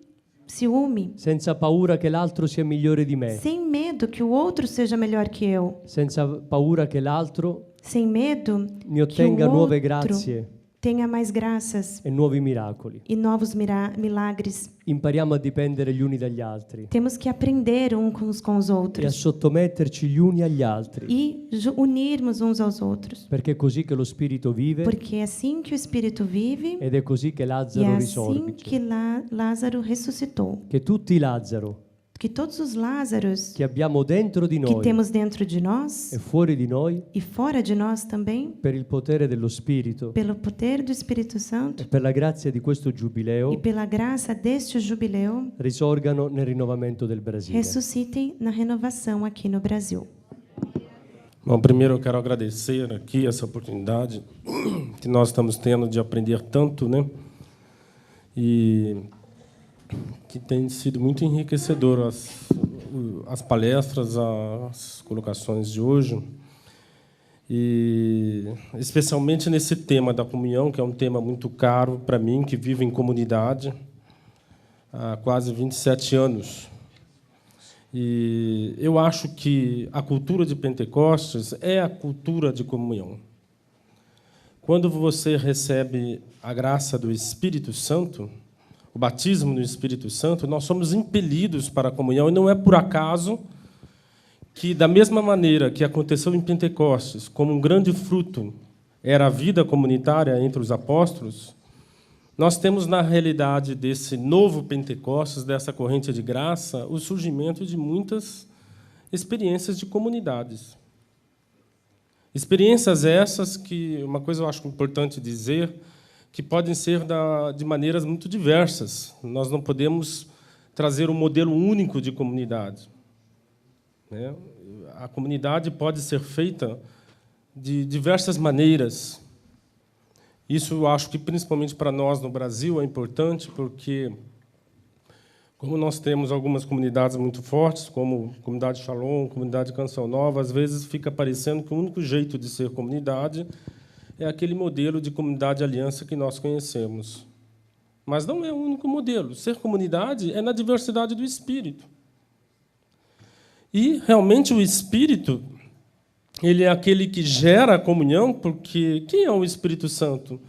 ciúme, senza paura che l'altro sia migliore di me, sem medo que o outro seja melhor que eu, senza paura che l'altro sem medo mi que o ottenga nuove outro grazie tenha mais graças e nuovi miracoli. e novos milagres. Impariamo a dipendere gli uni dagli altri Temos que aprender uns com os e a outros sottometterci gli uni agli altri, e unirmos uns aos outros, perché è così che lo Spirito vive porque é assim que o Espírito vive ed è così che e Lazzaro é assim risorge. que Lázaro ressuscitou. Che tutti i Lazzaro Que todos os Lázaros che abbiamo dentro di que noi temos dentro de nós e fuori di noi, e fora de nós também, per il potere dello Spirito pelo poder do Espírito Santo e per la grazia di questo e giubileo, pela graça deste jubileu, risorgano nel rinnovamento del Brasile. ressuscitem na renovação aqui no Brasil. Bom, primeiro eu quero agradecer aqui essa oportunidade que nós estamos tendo de aprender tanto, né? E que tem sido muito enriquecedor as palestras, as colocações de hoje. E especialmente nesse tema da comunhão, que é um tema muito caro para mim, que vivo em comunidade há quase 27 anos. E eu acho que a cultura de Pentecostes é a cultura de comunhão. Quando você recebe a graça do Espírito Santo, o batismo no Espírito Santo, nós somos impelidos para a comunhão, e não é por acaso que, da mesma maneira que aconteceu em Pentecostes, como um grande fruto era a vida comunitária entre os apóstolos, nós temos, na realidade desse novo Pentecostes, dessa corrente de graça, o surgimento de muitas experiências de comunidades. Experiências essas que, uma coisa eu acho importante dizer, que podem ser de maneiras muito diversas. Nós não podemos trazer um modelo único de comunidade, né? A comunidade pode ser feita de diversas maneiras. Isso eu acho que, principalmente para nós no Brasil, é importante, porque, como nós temos algumas comunidades muito fortes, como a Comunidade Shalom, Comunidade Canção Nova, às vezes fica parecendo que o único jeito de ser comunidade é aquele modelo de comunidade aliança que nós conhecemos. Mas não é o único modelo. Ser comunidade é na diversidade do Espírito. E, realmente, o Espírito ele é aquele que gera a comunhão, porque quem é o Espírito Santo?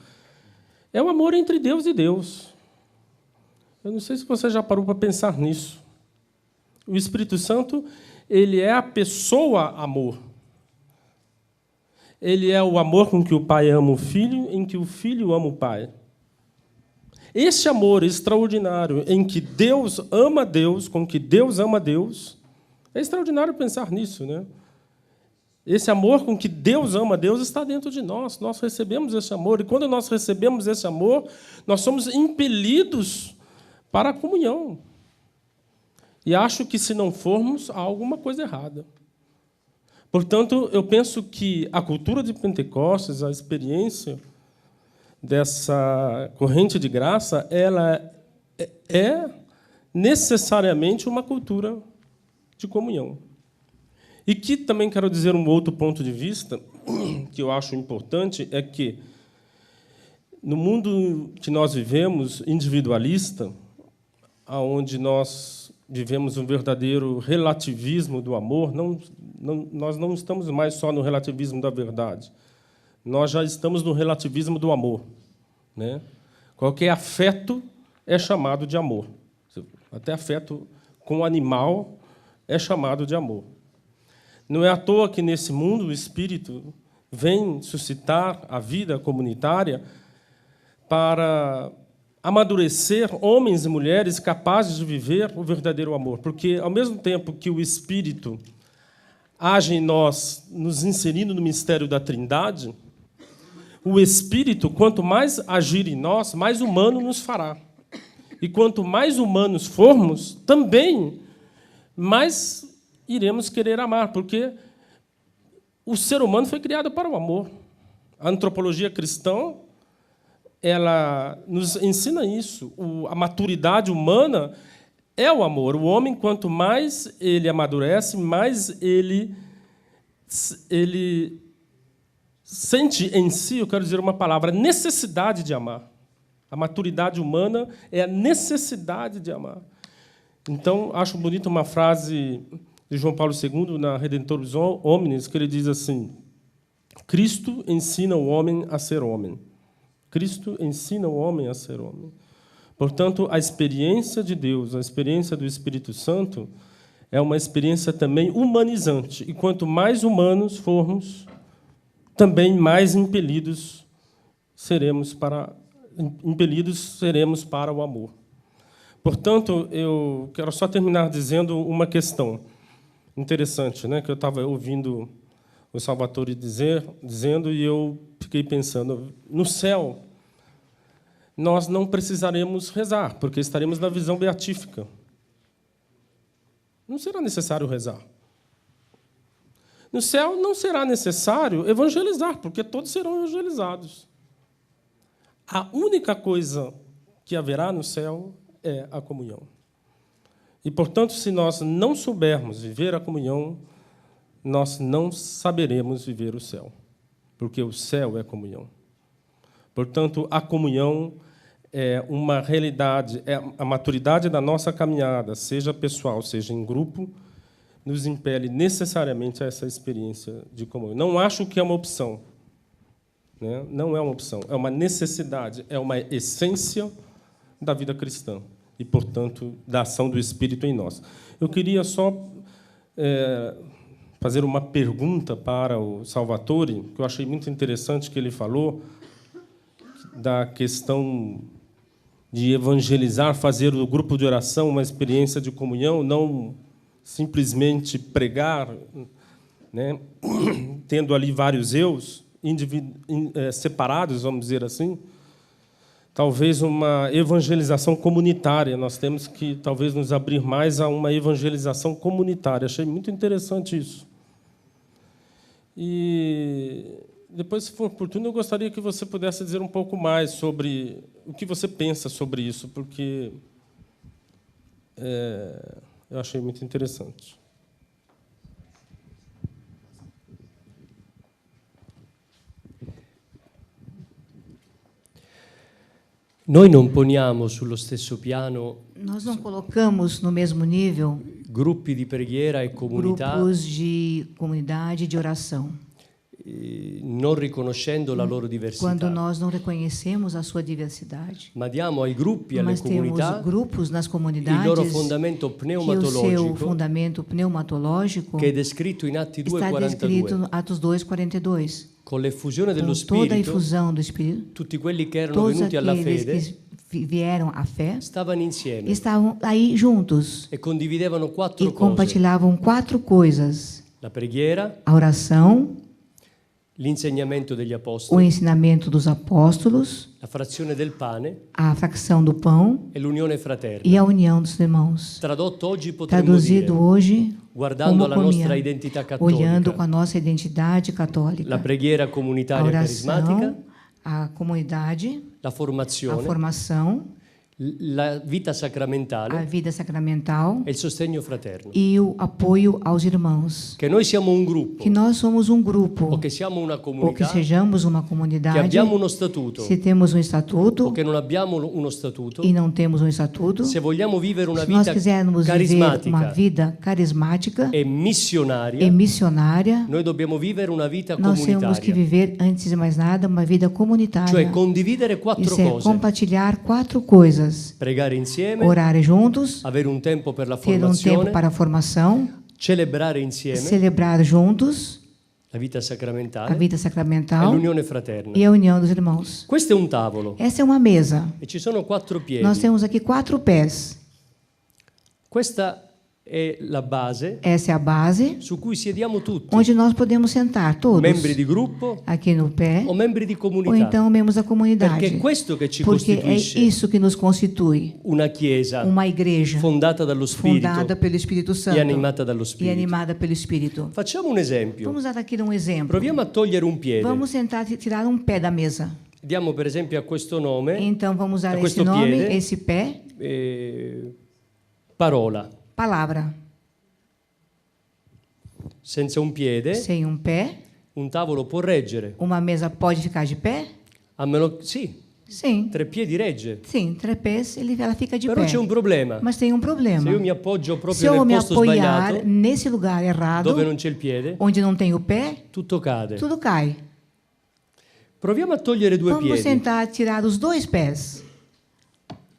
É o amor entre Deus e Deus. Eu não sei se você já parou para pensar nisso. O Espírito Santo ele é a pessoa amor. Ele é o amor com que o Pai ama o Filho, em que o Filho ama o Pai. Esse amor extraordinário em que Deus ama Deus, com que Deus ama Deus, é extraordinário pensar nisso, né? Esse amor com que Deus ama Deus está dentro de nós. Nós recebemos esse amor. E, quando nós recebemos esse amor, nós somos impelidos para a comunhão. E acho que, se não formos, há alguma coisa errada. Portanto, eu penso que a cultura de Pentecostes, a experiência dessa corrente de graça, ela é necessariamente uma cultura de comunhão. E que também quero dizer um outro ponto de vista, que eu acho importante, é que, no mundo que nós vivemos, individualista, onde nós vivemos um verdadeiro relativismo do amor. Nós não estamos mais só no relativismo da verdade. Nós já estamos no relativismo do amor, né? Qualquer afeto é chamado de amor. Até afeto com o animal é chamado de amor. Não é à toa que, nesse mundo, o Espírito vem suscitar a vida comunitária para amadurecer homens e mulheres capazes de viver o verdadeiro amor. Porque, ao mesmo tempo que o Espírito age em nós, nos inserindo no mistério da Trindade, o Espírito, quanto mais agir em nós, mais humano nos fará. E quanto mais humanos formos, também mais iremos querer amar, porque o ser humano foi criado para o amor. A antropologia cristã, ela nos ensina isso. A maturidade humana é o amor. O homem, quanto mais ele amadurece, mais ele sente em si, eu quero dizer uma palavra, necessidade de amar. A maturidade humana é a necessidade de amar. Então, acho bonita uma frase de João Paulo II, na Redemptoris Hominis, que ele diz assim: Cristo ensina o homem a ser homem. Cristo ensina o homem a ser homem. Portanto, a experiência de Deus, a experiência do Espírito Santo, é uma experiência também humanizante. E quanto mais humanos formos, também mais impelidos seremos para o amor. Portanto, eu quero só terminar dizendo uma questão interessante, né, que eu estava ouvindo o Salvatore dizendo, e eu fiquei pensando, no céu, nós não precisaremos rezar, porque estaremos na visão beatífica. Não será necessário rezar. No céu não será necessário evangelizar, porque todos serão evangelizados. A única coisa que haverá no céu é a comunhão. E, portanto, se nós não soubermos viver a comunhão, nós não saberemos viver o céu, porque o céu é comunhão. Portanto, a comunhão é uma realidade, é a maturidade da nossa caminhada, seja pessoal, seja em grupo, nos impele necessariamente a essa experiência de comunhão. Não acho que é uma opção, né? Não é uma opção, é uma necessidade, é uma essência da vida cristã e, portanto, da ação do Espírito em nós. Eu queria só fazer uma pergunta para o Salvatore, que eu achei muito interessante que ele falou, da questão de evangelizar, fazer do grupo de oração uma experiência de comunhão, não simplesmente pregar, né, tendo ali vários eus separados, vamos dizer assim. Talvez uma evangelização comunitária. Nós temos que, talvez, nos abrir mais a uma evangelização comunitária. Achei muito interessante isso. E depois, se for oportuno, eu gostaria que você pudesse dizer um pouco mais sobre o que você pensa sobre isso, porque eu achei muito interessante. Noi non poniamo sullo stesso piano Nós não colocamos no mesmo nível gruppi di preghiera e comunità, grupos de comunidade de oração, non riconoscendo la loro diversità, quando nós não reconhecemos a sua diversidade. ma diamo ai gruppi e alle Mas temos comunità grupos nas il comunidades loro fondamento que o seu pneumatologico, fundamento pneumatológico che è descritto in Atti está descrito 2,42. no Atos 2:42. Con l'effusione dello Com toda a Spirito, infusão do Espírito, tutti quelli che erano todos venuti alla aqueles fede que vieram à fé stavano insieme estavam aí juntos e condividevano quattro e cose: compartilhavam 4 coisas: la preghiera, a oração, l'insegnamento degli o apostoli, ensinamento dos apóstolos, la frazione del pane a fracção do pão e l'unione fraterna. e a união dos irmãos. Tradotto oggi potremmo Traduzido dire, hoje, guardando como alla nostra comia, identità olhando com cattolica, a nossa identidade la católica, preghiera a comunitaria carismatica, oração, a comunidade, la a formazione, formação, la vita a sacramentale vida sacramental e il sostegno fraterno. e o apoio aos irmãos. Che noi siamo un gruppo Que nós somos um grupo, o che siamo una ou que comunità, sejamos uma che comunidade, abbiamo uno statuto se temos um o estatuto che non abbiamo uno statuto, e não temos um estatuto, se vogliamo vivere una se nós vita quisermos viver carismatica uma vida carismática e e missionaria, missionária, noi dobbiamo vivere una vita nós temos que comunitaria, viver, antes de mais nada, uma vida cioè comunitária. condividere quattro Isso é cose: compartilhar 4 coisas: pregare insieme, orar juntos, avere un tempo per la ter um tempo formazione, para a formação, celebrare insieme celebrar juntos la vita a sacramentale vida e sacramental l'unione fraterna. e a união dos irmãos. Questo è un tavolo Essa é uma mesa. e ci sono 4 piedi. Nós temos aqui 4 pés. Questa è la base Essa é a base su cui siediamo tutti, onde nós podemos sentar todos, membri di gruppo aqui no pé, o membri di ou comunità, então membros da perché comunidade. è questo che ci Porque é costituisce isso que nos constitui, una chiesa uma igreja fondata dallo Spirito fundada pelo Espírito Santo e animata dallo e Spirito. animada pelo Espírito. Facciamo un esempio. Vamos dar aqui um exemplo. Proviamo a togliere un piede. Vamos tentar tirar um pé da mesa. Diamo per esempio a questo nome Então vamos usar a esse questo nome, piede esse pé, parola. palavra. Senza un piede, Sem um pé, un tavolo può reggere. uma mesa pode ficar de pé? A meno sì, Sim. 3 piedi regge. Sim, trapézio, ela fica de Però pé. c'è un problema. Mas tem um problema. Se io mi appoggio Se proprio eu nel me posto apoiar sbagliato, nesse lugar errado, dove non c'è il piede, onde não tem o pé, tutto cade. tudo cai. Proviamo a togliere 2 Vamos piedi. tentar tirar os 2 pés.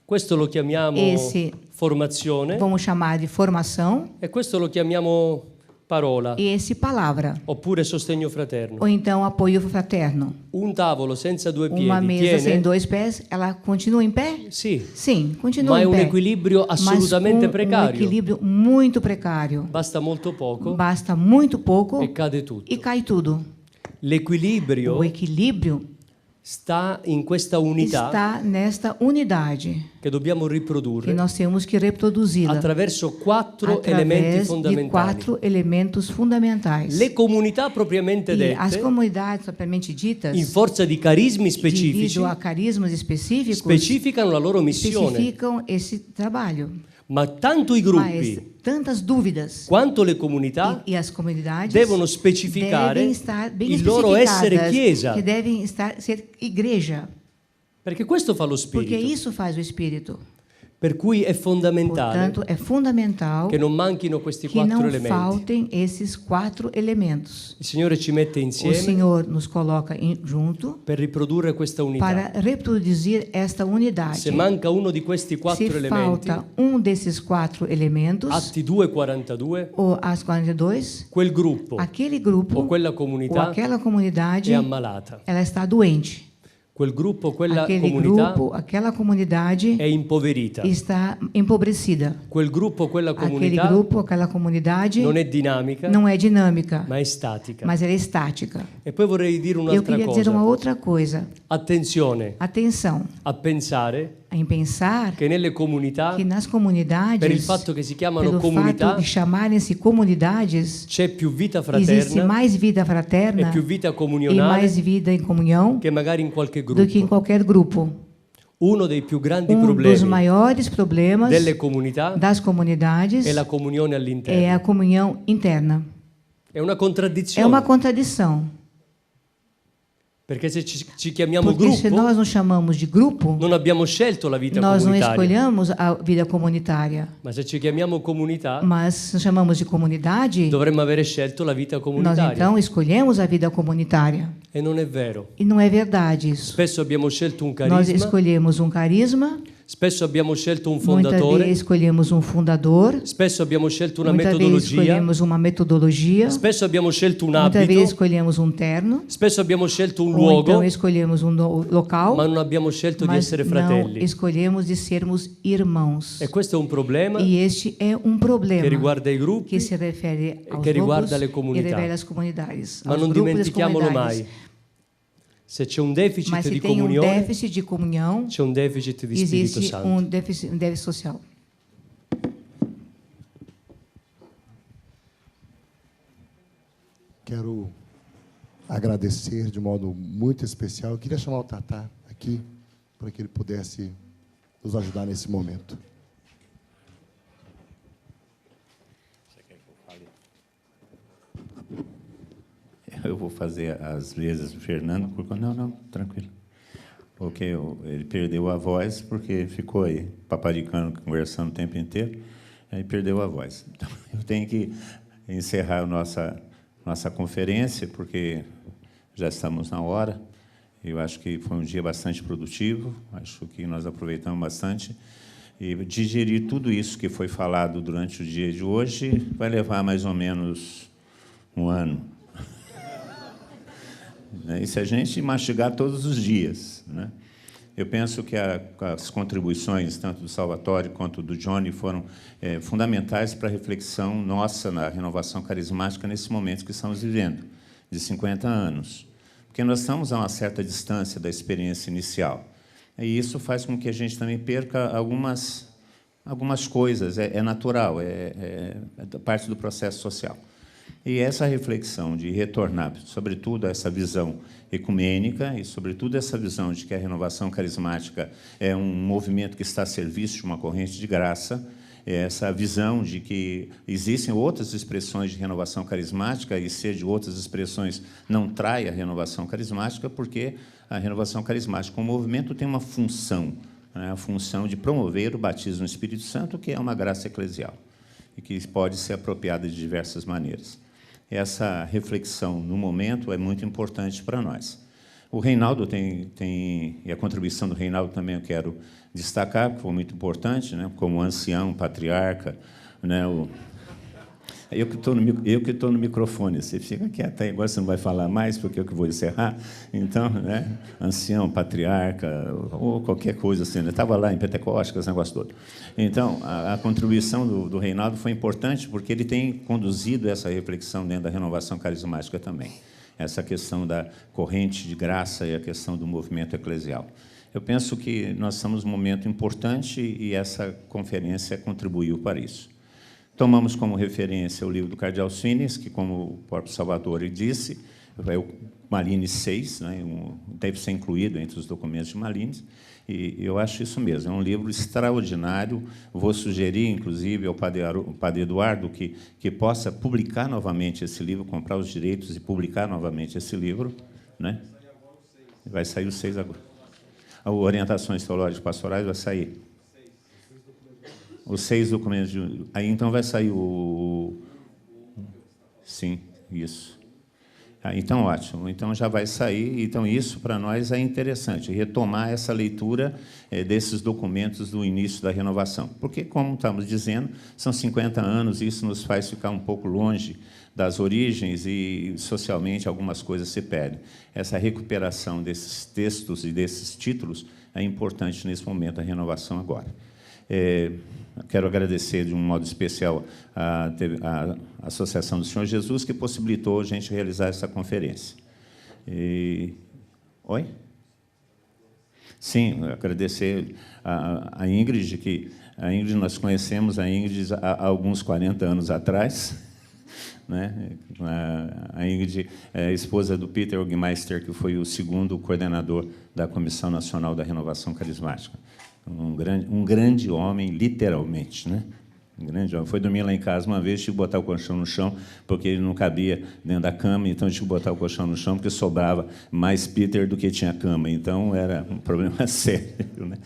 Questo lo chiamiamo Esse formazione vamos chamar de formação e questo lo chiamiamo parola e esse palavra. oppure sostegno fraterno. Ou então apoio fraterno. Un tavolo senza 2 Uma piedi mesa sem tiene? 2 pés, ela continua em pé? Sì, Sim, continua ma è em un pé. equilibrio assolutamente Mas com precario. um equilíbrio muito precário. Basta molto poco Basta muito pouco e cade tutto. e cai tudo. L'equilibrio O equilíbrio sta in questa unità está nesta unidade che dobbiamo que riprodurre nós temos que reproduzi-la attraverso 4 elementi através de fondamentali. 4 elementos fundamentais. Le comunità propriamente E as dette, comunidades propriamente ditas, in forza di carismi specifici, devido a carismas específicos, specificano la loro missione. especificam esse trabalho. Ma tanto i Mas gruppi tantas dúvidas quanto le comunità e as comunidades devono specificare devem estar bem il loro essere especificadas, chiesa, que devem estar ser igreja, perché questo fa lo porque Spirito. isso faz o Espírito. Per cui è fondamentale Portanto, é fundamental che non manchino questi que 4 não elementi. faltem esses 4 elementos. Il Signore ci mette O insieme Senhor nos coloca junto per riprodurre questa unità. para reproduzir esta unidade. Se manca uno di questi 4 Se elementi, falta um desses 4 elementos, Atti 2:42, ou as 42, quel gruppo aquele grupo o quella ou comunità aquela comunidade, è ammalata. ela está doente. Quel gruppo, quella Aquele comunità grupo, aquela comunidade è impoverita. está empobrecida. Quel gruppo, quella Aquele comunità grupo, aquela comunidade non è dinamica, não é dinâmica, ma è statica. mas ela é estática. E poi vorrei dire Eu un'altra queria dizer uma cosa. outra coisa. Attenzione Atenção a pensare em pensar che nelle comunità, que nas comunidades, per il fatto che si chiamano pelo comunità, fato de chamarem-se comunidades, c'è più vita existe fraterna mais vida e fraterna più vita e mais comunionale vida em comunhão che magari in qualche do que em gruppo. qualquer grupo. Uno dei più grandi Um dos problemi maiores problemas delle comunità das comunidades è la comunione é all'interno. a comunhão interna. È una É contraddizione, uma contradição, perché se ci chiamiamo porque se gruppo, nós nos chamamos de grupo, non abbiamo scelto la vita nós não comunitaria. escolhemos a vida comunitária, Ma se ci chiamiamo comunità, mas se nos chamamos de comunidade, dovremmo avere scelto la vita nós comunitaria. então escolhemos a vida comunitária. E non è vero. E não é verdade isso. Spesso abbiamo scelto un Nós carisma, escolhemos um carisma, spesso abbiamo scelto un muitas vezes fondatore, escolhemos um fundador, spesso abbiamo scelto una muitas vezes metodologia, escolhemos uma metodologia, spesso abbiamo scelto un muitas vezes abito, escolhemos um terno, spesso abbiamo scelto un ou luogo, então escolhemos um local, ma non abbiamo scelto di mas essere não fratelli. escolhemos de sermos irmãos. E questo è un problema E este é um problema che riguarda i gruppi, que se refere aos che riguarda grupos le e comunità. revela as comunidades, ma aos non grupos e as dimentichiamolo comunidades. mai. Se c'è un deficit Mas se di tem um comunione, déficit de comunhão, c'è un deficit di Spirito existe Santo. um déficit social. Quero agradecer de modo muito especial. Eu queria chamar o Tatá aqui para que ele pudesse nos ajudar nesse momento. Você quer que eu fale? Eu vou fazer as vezes do Fernando, porque... Não, tranquilo. Porque ele perdeu a voz, porque ficou aí paparicando, conversando o tempo inteiro, aí perdeu a voz. Então, eu tenho que encerrar a nossa conferência, porque já estamos na hora. Eu acho que foi um dia bastante produtivo, acho que nós aproveitamos bastante. E digerir tudo isso que foi falado durante o dia de hoje vai levar mais ou menos um ano. E se a gente mastigar todos os dias, né? Eu penso que as contribuições, tanto do Salvatore quanto do Johnny, foram fundamentais para a reflexão nossa na renovação carismática nesse momento que estamos vivendo, de 50 anos. Porque nós estamos a uma certa distância da experiência inicial. E isso faz com que a gente também perca algumas coisas, é natural, é parte do processo social. E essa reflexão de retornar, sobretudo, a essa visão ecumênica e, sobretudo, essa visão de que a renovação carismática é um movimento que está a serviço de uma corrente de graça, essa visão de que existem outras expressões de renovação carismática e ser de outras expressões não trai a renovação carismática, porque a renovação carismática, como movimento, tem uma função, né, a função de promover o batismo no Espírito Santo, que é uma graça eclesial e que pode ser apropriada de diversas maneiras. Essa reflexão, no momento, é muito importante para nós. O Reinaldo e a contribuição do Reinaldo também eu quero destacar, que foi muito importante, né, como ancião, patriarca, né, eu que estou no microfone, você fica quieto aí, agora você não vai falar mais, porque eu que vou encerrar. Então, né, ancião, patriarca, ou qualquer coisa assim. Eu estava lá em Pentecostes, esse negócio todo. Então, a contribuição do Reinaldo foi importante, porque ele tem conduzido essa reflexão dentro da renovação carismática também. Essa questão da corrente de graça e a questão do movimento eclesial. Eu penso que nós estamos num momento importante e essa conferência contribuiu para isso. Tomamos como referência o livro do Cardeal Swines, que, como o próprio Salvatore disse, é o Malines 6, né, deve ser incluído entre os documentos de Malines, e eu acho isso mesmo, é um livro extraordinário. Vou sugerir, inclusive, ao Padre Eduardo que possa publicar novamente esse livro, comprar os direitos e publicar novamente esse livro. Né? Vai sair o 6 agora. As orientações teológicas pastorais vai sair. Os 6 documentos de... Aí, então, vai sair o... Sim, isso. Então, ótimo. Então, já vai sair. Então, isso, para nós, é interessante, retomar essa leitura desses documentos do início da renovação. Porque, como estamos dizendo, são 50 anos, e isso nos faz ficar um pouco longe das origens e, socialmente, algumas coisas se perdem. Essa recuperação desses textos e desses títulos é importante nesse momento da renovação agora. Quero agradecer de um modo especial a Associação do Senhor Jesus, que possibilitou a gente realizar essa conferência. Oi? Sim, agradecer a Ingrid, que nós conhecemos a Ingrid há alguns 40 anos atrás. Né? A Ingrid é esposa do Peter Ogmeister, que foi o segundo coordenador da Comissão Nacional da Renovação Carismática. Um grande homem, literalmente, né? Um grande homem. Foi dormir lá em casa uma vez, tive que botar o colchão no chão, porque ele não cabia dentro da cama, então tive que botar o colchão no chão, porque sobrava mais Peter do que tinha cama. Então, era um problema sério. Né?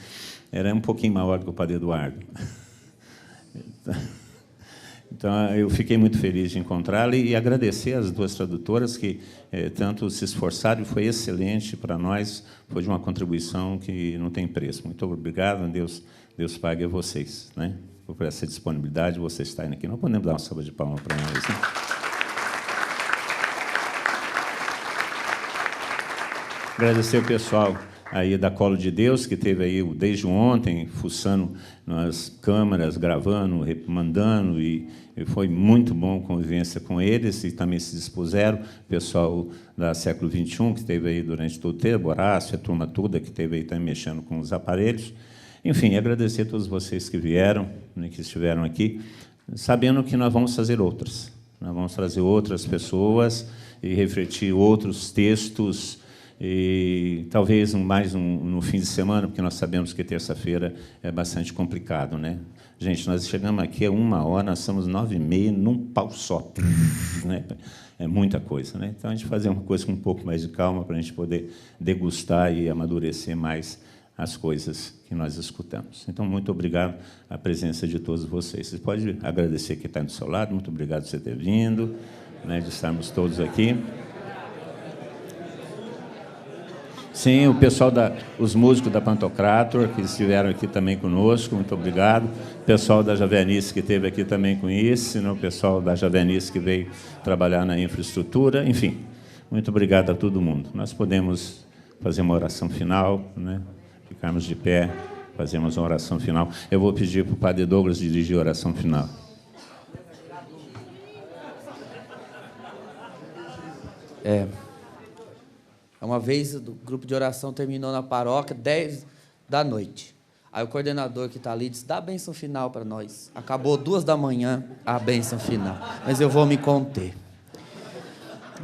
Era um pouquinho maior do que o Padre Eduardo. Então, eu fiquei muito feliz de encontrá-la e agradecer às duas tradutoras que tanto se esforçaram, e foi excelente para nós, foi de uma contribuição que não tem preço. Muito obrigado, Deus pague a vocês, né, por essa disponibilidade, vocês estarem aqui. Não podemos dar uma salva de palmas para nós, né? Agradecer o pessoal aí da Colo de Deus, que teve aí desde ontem, fuçando nas câmaras, gravando, mandando, e foi muito bom a convivência com eles, e também se dispuseram, o pessoal da Século XXI, que esteve aí durante todo o tempo, Horácio, a turma toda, que esteve aí também mexendo com os aparelhos. Enfim, agradecer a todos vocês que vieram, né, que estiveram aqui, sabendo que nós vamos fazer outras. Nós vamos trazer outras pessoas e refletir outros textos E talvez no fim de semana, porque nós sabemos que terça-feira é bastante complicado, né? Gente, nós chegamos aqui a 1h, nós somos 9h30 num pau só, né? É muita coisa, né? Então, a gente fazer uma coisa com um pouco mais de calma para a gente poder degustar e amadurecer mais as coisas que nós escutamos. Então, muito obrigado à presença de todos vocês. Você pode agradecer quem está do seu lado, muito obrigado por você ter vindo, né, de estarmos todos aqui. Sim, o pessoal os músicos da Pantocrator, que estiveram aqui também conosco, muito obrigado. O pessoal da Javenice, que esteve aqui também com isso, né? O pessoal da Javenice, que veio trabalhar na infraestrutura, enfim. Muito obrigado a todo mundo. Nós podemos fazer uma oração final, né? Ficarmos de pé, fazemos uma oração final. Eu vou pedir para o Padre Douglas dirigir a oração final. Uma vez o grupo de oração terminou na paróquia, 10 da noite. Aí o coordenador que está ali disse, dá a bênção final para nós. Acabou 2 da manhã a bênção final. Mas eu vou me conter.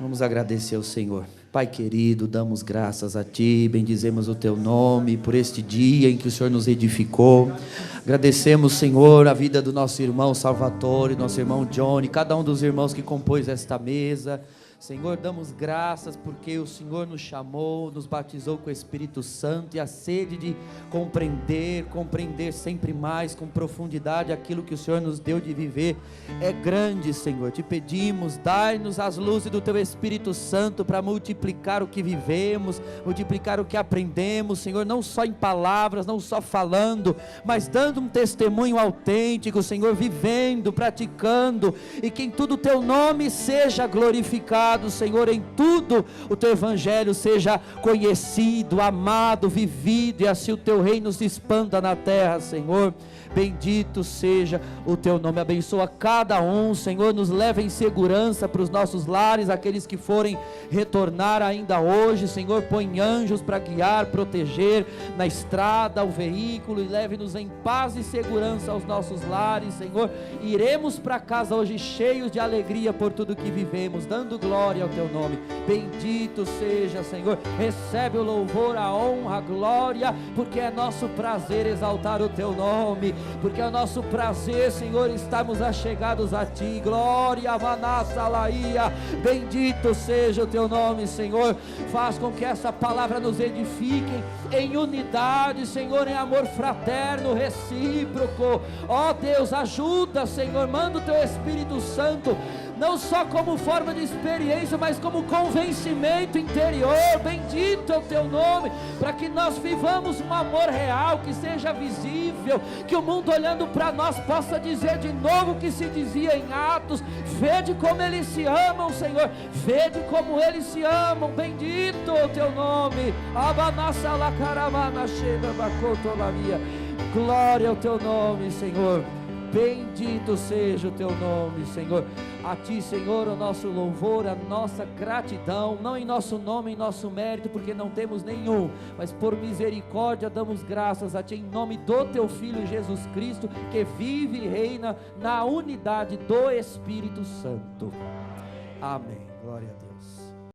Vamos agradecer ao Senhor. Pai querido, damos graças a Ti, bendizemos o Teu nome por este dia em que o Senhor nos edificou. Agradecemos, Senhor, a vida do nosso irmão Salvatore, nosso irmão Johnny, cada um dos irmãos que compôs esta mesa. Senhor, damos graças porque o Senhor nos chamou, nos batizou com o Espírito Santo e a sede de compreender sempre mais, com profundidade, aquilo que o Senhor nos deu de viver é grande, Senhor. Te pedimos, dai-nos as luzes do Teu Espírito Santo para multiplicar o que vivemos, multiplicar o que aprendemos, Senhor, não só em palavras, não só falando, mas dando um testemunho autêntico, Senhor, vivendo, praticando, e que em tudo o Teu nome seja glorificado, Senhor, em tudo o Teu Evangelho seja conhecido, amado, vivido, e assim o Teu reino se expanda na terra, Senhor. Bendito seja o Teu nome, abençoa cada um, Senhor, nos leva em segurança para os nossos lares, aqueles que forem retornar ainda hoje, Senhor, põe anjos para guiar, proteger na estrada o veículo, e leve-nos em paz e segurança aos nossos lares, Senhor. Iremos para casa hoje cheios de alegria por tudo que vivemos, dando glória ao Teu nome. Bendito seja, Senhor, recebe o louvor, a honra, a glória, porque é nosso prazer exaltar o Teu nome, porque é o nosso prazer, Senhor, estarmos achegados a Ti. Glória, Vanassa, Laia, bendito seja o Teu nome, Senhor. Faz com que essa palavra nos edifique em unidade, Senhor, em amor fraterno, recíproco. Ó Deus, ajuda, Senhor, manda o Teu Espírito Santo, não só como forma de experiência, mas como convencimento interior. Bendito é o Teu nome, para que nós vivamos um amor real, que seja visível, que o mundo olhando para nós possa dizer de novo o que se dizia em Atos: vede como eles se amam, Senhor, vede como eles se amam. Bendito é o Teu nome. Glória ao Teu nome, Senhor. Bendito seja o Teu nome, Senhor. A Ti, Senhor, o nosso louvor, a nossa gratidão, não em nosso nome, em nosso mérito, porque não temos nenhum, mas por misericórdia damos graças a Ti, em nome do Teu Filho Jesus Cristo, que vive e reina na unidade do Espírito Santo. Amém. Glória a Deus.